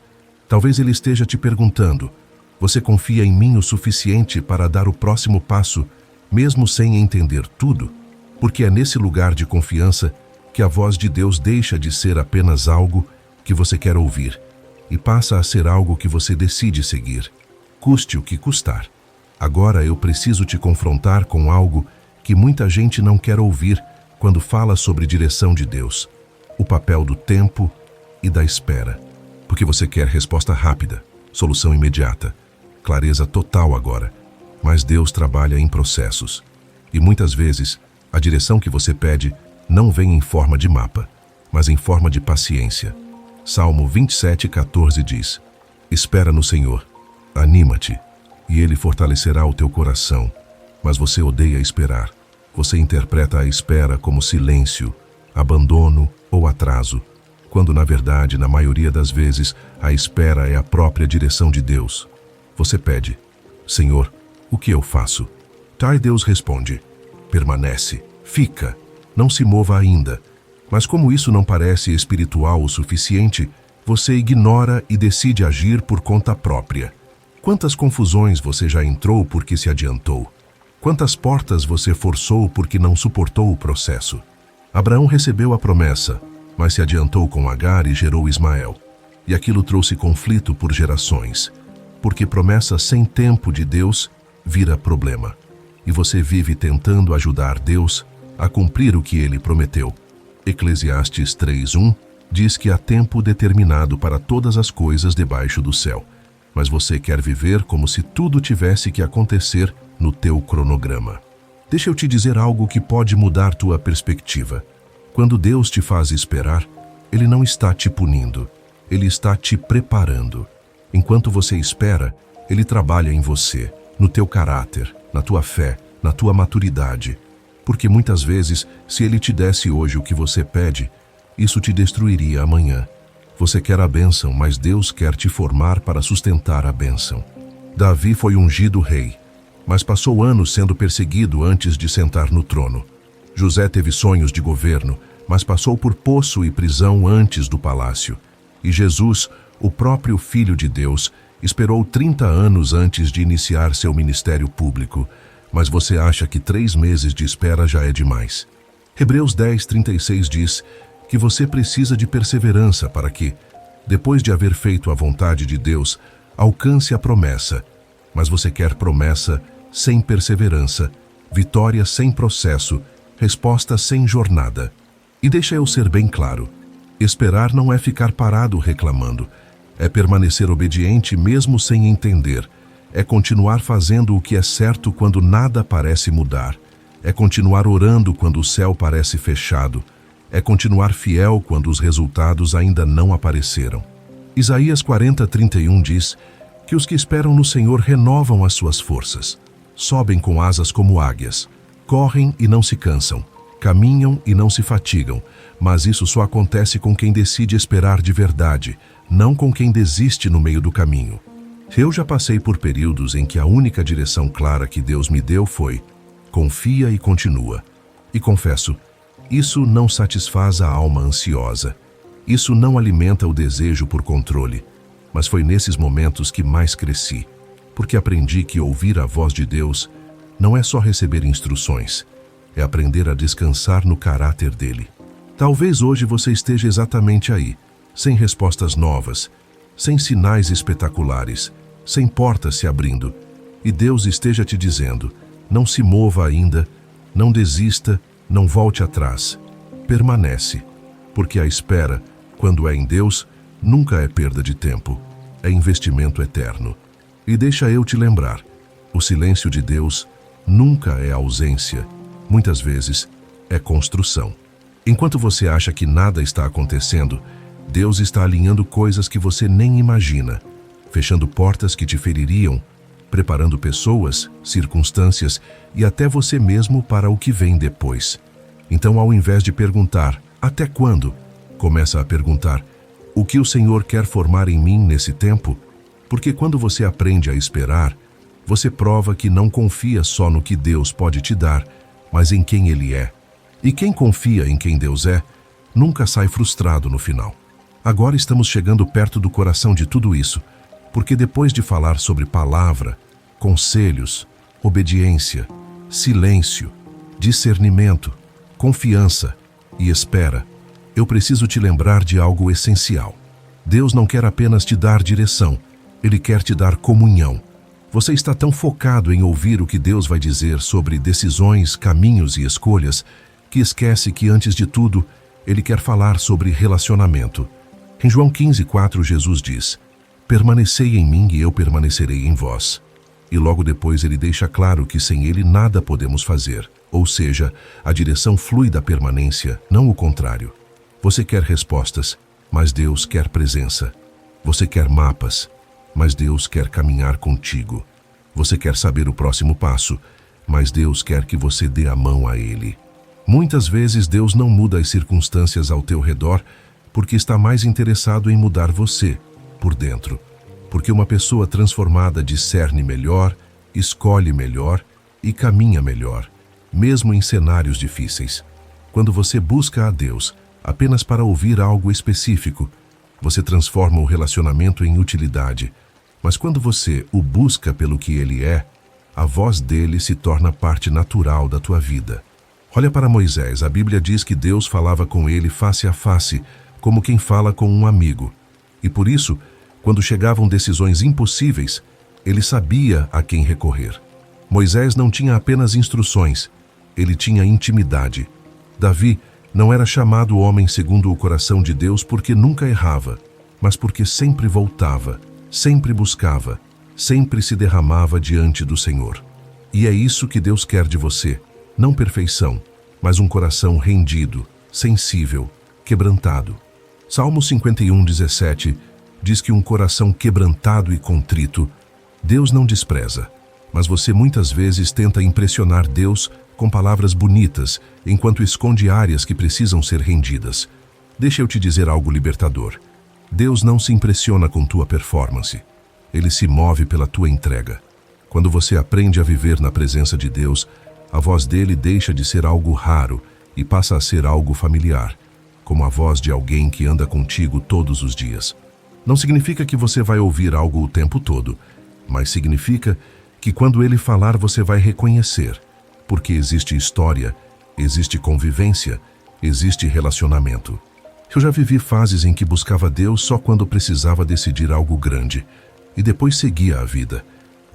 Talvez Ele esteja te perguntando, você confia em mim o suficiente para dar o próximo passo, mesmo sem entender tudo? Porque é nesse lugar de confiança que a voz de Deus deixa de ser apenas algo que você quer ouvir e passa a ser algo que você decide seguir, custe o que custar. Agora eu preciso te confrontar com algo que muita gente não quer ouvir quando fala sobre direção de Deus: o papel do tempo e da espera. Porque você quer resposta rápida, solução imediata, clareza total agora. Mas Deus trabalha em processos. E muitas vezes, a direção que você pede não vem em forma de mapa, mas em forma de paciência. Salmo 27:14 diz, espera no Senhor, anima-te, e Ele fortalecerá o teu coração. Mas você odeia esperar. Você interpreta a espera como silêncio, abandono ou atraso, quando na verdade, na maioria das vezes, a espera é a própria direção de Deus. Você pede, Senhor, o que eu faço? Tá, Deus responde, permanece, fica, não se mova ainda. Mas como isso não parece espiritual o suficiente, você ignora e decide agir por conta própria. Quantas confusões você já entrou porque se adiantou? Quantas portas você forçou porque não suportou o processo? Abraão recebeu a promessa, mas se adiantou com Agar e gerou Ismael. E aquilo trouxe conflito por gerações, porque promessa sem tempo de Deus vira problema. E você vive tentando ajudar Deus a cumprir o que Ele prometeu. Eclesiastes 3:1 diz que há tempo determinado para todas as coisas debaixo do céu. Mas você quer viver como se tudo tivesse que acontecer no teu cronograma. Deixa eu te dizer algo que pode mudar tua perspectiva. Quando Deus te faz esperar, Ele não está te punindo. Ele está te preparando. Enquanto você espera, Ele trabalha em você, no teu caráter, na tua fé, na tua maturidade. Porque muitas vezes, se Ele te desse hoje o que você pede, isso te destruiria amanhã. Você quer a bênção, mas Deus quer te formar para sustentar a bênção. Davi foi ungido rei, mas passou anos sendo perseguido antes de sentar no trono. José teve sonhos de governo, mas passou por poço e prisão antes do palácio. E Jesus, o próprio Filho de Deus, esperou 30 anos antes de iniciar seu ministério público. Mas você acha que 3 meses de espera já é demais. Hebreus 10:36 diz que você precisa de perseverança para que, depois de haver feito a vontade de Deus, alcance a promessa. Mas você quer promessa sem perseverança, vitória sem processo, resposta sem jornada. E deixa eu ser bem claro, esperar não é ficar parado reclamando, é permanecer obediente mesmo sem entender, é continuar fazendo o que é certo quando nada parece mudar, é continuar orando quando o céu parece fechado, é continuar fiel quando os resultados ainda não apareceram. Isaías 40:31 diz que os que esperam no Senhor renovam as suas forças, sobem com asas como águias, correm e não se cansam, caminham e não se fatigam, mas isso só acontece com quem decide esperar de verdade, não com quem desiste no meio do caminho. Eu já passei por períodos em que a única direção clara que Deus me deu foi: confia e continua. E confesso, isso não satisfaz a alma ansiosa. Isso não alimenta o desejo por controle. Mas foi nesses momentos que mais cresci, porque aprendi que ouvir a voz de Deus não é só receber instruções, é aprender a descansar no caráter dele. Talvez hoje você esteja exatamente aí, sem respostas novas, sem sinais espetaculares, sem portas se abrindo, e Deus esteja te dizendo: não se mova ainda, não desista, não volte atrás. Permanece, porque a espera, quando é em Deus, nunca é perda de tempo, é investimento eterno. E deixa eu te lembrar, o silêncio de Deus nunca é ausência, muitas vezes é construção. Enquanto você acha que nada está acontecendo, Deus está alinhando coisas que você nem imagina, fechando portas que te feririam, preparando pessoas, circunstâncias e até você mesmo para o que vem depois. Então, ao invés de perguntar, até quando? Começa a perguntar, o que o Senhor quer formar em mim nesse tempo? Porque quando você aprende a esperar, você prova que não confia só no que Deus pode te dar, mas em quem Ele é. E quem confia em quem Deus é, nunca sai frustrado no final. Agora estamos chegando perto do coração de tudo isso, porque depois de falar sobre palavra, conselhos, obediência, silêncio, discernimento, confiança e espera, eu preciso te lembrar de algo essencial. Deus não quer apenas te dar direção, Ele quer te dar comunhão. Você está tão focado em ouvir o que Deus vai dizer sobre decisões, caminhos e escolhas, que esquece que, antes de tudo, Ele quer falar sobre relacionamento. Em João 15:4, Jesus diz: permanecei em mim e eu permanecerei em vós. E logo depois ele deixa claro que sem ele nada podemos fazer. Ou seja, a direção flui da permanência, não o contrário. Você quer respostas, mas Deus quer presença. Você quer mapas, mas Deus quer caminhar contigo. Você quer saber o próximo passo, mas Deus quer que você dê a mão a Ele. Muitas vezes Deus não muda as circunstâncias ao teu redor porque está mais interessado em mudar você, por dentro. Porque uma pessoa transformada discerne melhor, escolhe melhor e caminha melhor, mesmo em cenários difíceis. Quando você busca a Deus apenas para ouvir algo específico, você transforma o relacionamento em utilidade. Mas quando você o busca pelo que Ele é, a voz dele se torna parte natural da tua vida. Olha para Moisés, a Bíblia diz que Deus falava com ele face a face, como quem fala com um amigo. E por isso, quando chegavam decisões impossíveis, ele sabia a quem recorrer. Moisés não tinha apenas instruções, ele tinha intimidade. Davi não era chamado homem segundo o coração de Deus porque nunca errava, mas porque sempre voltava, sempre buscava, sempre se derramava diante do Senhor. E é isso que Deus quer de você, não perfeição, mas um coração rendido, sensível, quebrantado. Salmo 51:17 diz que um coração quebrantado e contrito, Deus não despreza, mas você muitas vezes tenta impressionar Deus com palavras bonitas, enquanto esconde áreas que precisam ser rendidas. Deixa eu te dizer algo libertador. Deus não se impressiona com tua performance. Ele se move pela tua entrega. Quando você aprende a viver na presença de Deus, a voz dele deixa de ser algo raro e passa a ser algo familiar, como a voz de alguém que anda contigo todos os dias. Não significa que você vai ouvir algo o tempo todo, mas significa que quando ele falar você vai reconhecer, porque existe história, existe convivência, existe relacionamento. Eu já vivi fases em que buscava Deus só quando precisava decidir algo grande, e depois seguia a vida,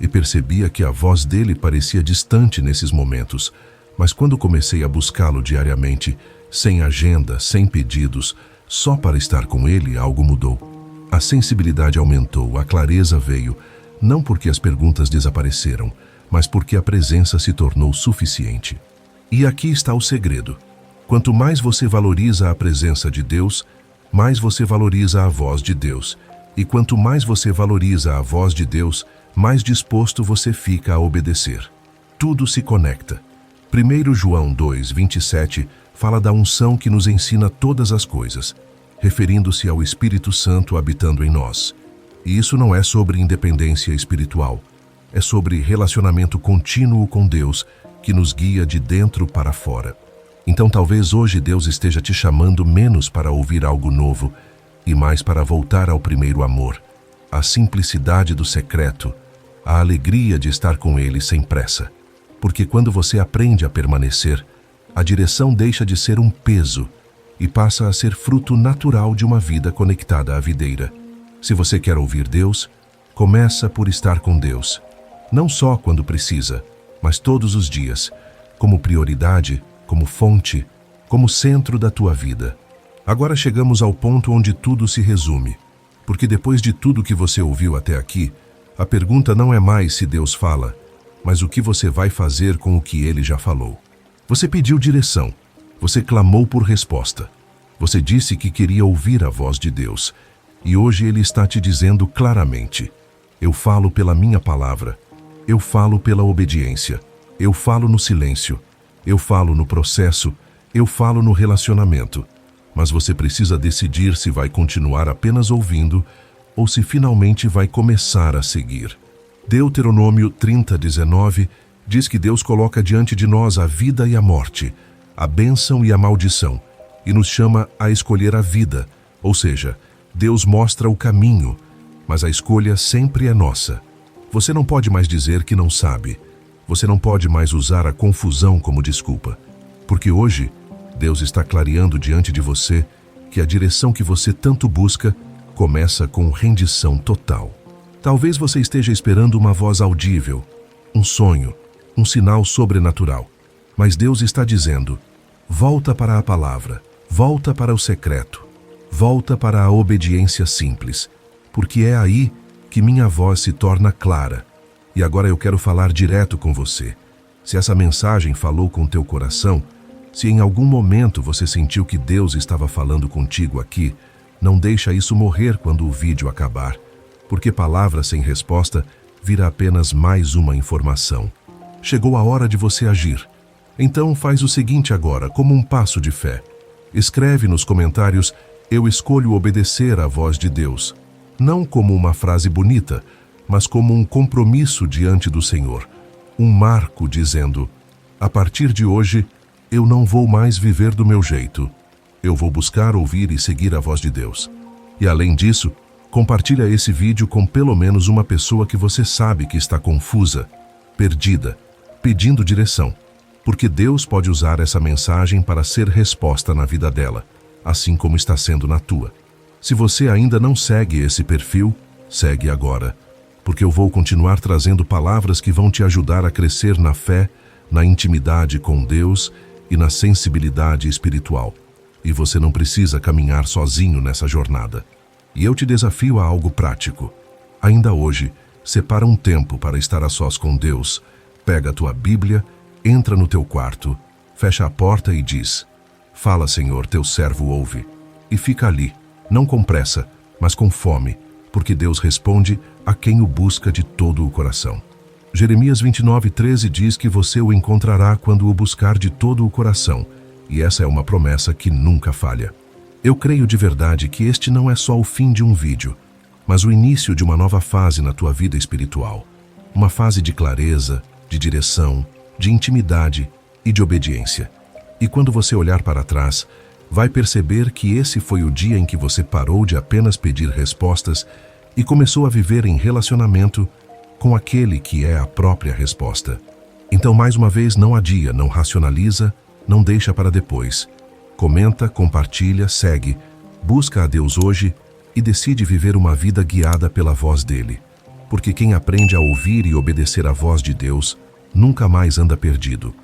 e percebia que a voz dele parecia distante nesses momentos, mas quando comecei a buscá-lo diariamente, sem agenda, sem pedidos, só para estar com ele, algo mudou. A sensibilidade aumentou, a clareza veio, não porque as perguntas desapareceram, mas porque a presença se tornou suficiente. E aqui está o segredo. Quanto mais você valoriza a presença de Deus, mais você valoriza a voz de Deus. E quanto mais você valoriza a voz de Deus, mais disposto você fica a obedecer. Tudo se conecta. 1 João 2:27 fala da unção que nos ensina todas as coisas, referindo-se ao Espírito Santo habitando em nós. E isso não é sobre independência espiritual, é sobre relacionamento contínuo com Deus que nos guia de dentro para fora. Então talvez hoje Deus esteja te chamando menos para ouvir algo novo e mais para voltar ao primeiro amor, à simplicidade do secreto, à alegria de estar com Ele sem pressa. Porque quando você aprende a permanecer, a direção deixa de ser um peso e passa a ser fruto natural de uma vida conectada à videira. Se você quer ouvir Deus, começa por estar com Deus. Não só quando precisa, mas todos os dias, como prioridade, como fonte, como centro da tua vida. Agora chegamos ao ponto onde tudo se resume, porque depois de tudo que você ouviu até aqui, a pergunta não é mais se Deus fala, mas o que você vai fazer com o que Ele já falou. Você pediu direção, você clamou por resposta, você disse que queria ouvir a voz de Deus, e hoje Ele está te dizendo claramente: eu falo pela minha palavra, eu falo pela obediência, eu falo no silêncio, eu falo no processo, eu falo no relacionamento. Mas você precisa decidir se vai continuar apenas ouvindo ou se finalmente vai começar a seguir. Deuteronômio 30:19 diz que Deus coloca diante de nós a vida e a morte, a bênção e a maldição, e nos chama a escolher a vida, ou seja, Deus mostra o caminho, mas a escolha sempre é nossa. Você não pode mais dizer que não sabe. Você não pode mais usar a confusão como desculpa. Porque hoje, Deus está clareando diante de você que a direção que você tanto busca começa com rendição total. Talvez você esteja esperando uma voz audível, um sonho, um sinal sobrenatural. Mas Deus está dizendo: volta para a palavra, volta para o secreto, volta para a obediência simples, porque é aí que minha voz se torna clara. E agora eu quero falar direto com você. Se essa mensagem falou com teu coração, se em algum momento você sentiu que Deus estava falando contigo aqui, não deixa isso morrer quando o vídeo acabar, porque palavra sem resposta vira apenas mais uma informação. Chegou a hora de você agir. Então faz o seguinte agora, como um passo de fé. Escreve nos comentários: eu escolho obedecer à voz de Deus. Não como uma frase bonita, mas como um compromisso diante do Senhor. Um marco dizendo: a partir de hoje, eu não vou mais viver do meu jeito. Eu vou buscar ouvir e seguir a voz de Deus. E além disso, compartilha esse vídeo com pelo menos uma pessoa que você sabe que está confusa, perdida, pedindo direção. Porque Deus pode usar essa mensagem para ser resposta na vida dela, assim como está sendo na tua. Se você ainda não segue esse perfil, segue agora. porque eu vou continuar trazendo palavras que vão te ajudar a crescer na fé, na intimidade com Deus e na sensibilidade espiritual. E você não precisa caminhar sozinho nessa jornada. E eu te desafio a algo prático. Ainda hoje, separa um tempo para estar a sós com Deus. Pega a tua Bíblia, entra no teu quarto, fecha a porta e diz: Fala, Senhor, teu servo ouve. E fica ali, não com pressa, mas com fome, porque Deus responde a quem o busca de todo o coração. Jeremias 29:13 diz que você o encontrará quando o buscar de todo o coração, e essa é uma promessa que nunca falha. Eu creio de verdade que este não é só o fim de um vídeo, mas o início de uma nova fase na tua vida espiritual. Uma fase de clareza, de direção, de intimidade e de obediência. E quando você olhar para trás, vai perceber que esse foi o dia em que você parou de apenas pedir respostas e começou a viver em relacionamento com aquele que é a própria resposta. Então, mais uma vez, não adia, não racionaliza, não deixa para depois. Comenta, compartilha, segue, busca a Deus hoje e decide viver uma vida guiada pela voz dele. Porque quem aprende a ouvir e obedecer a voz de Deus nunca mais anda perdido.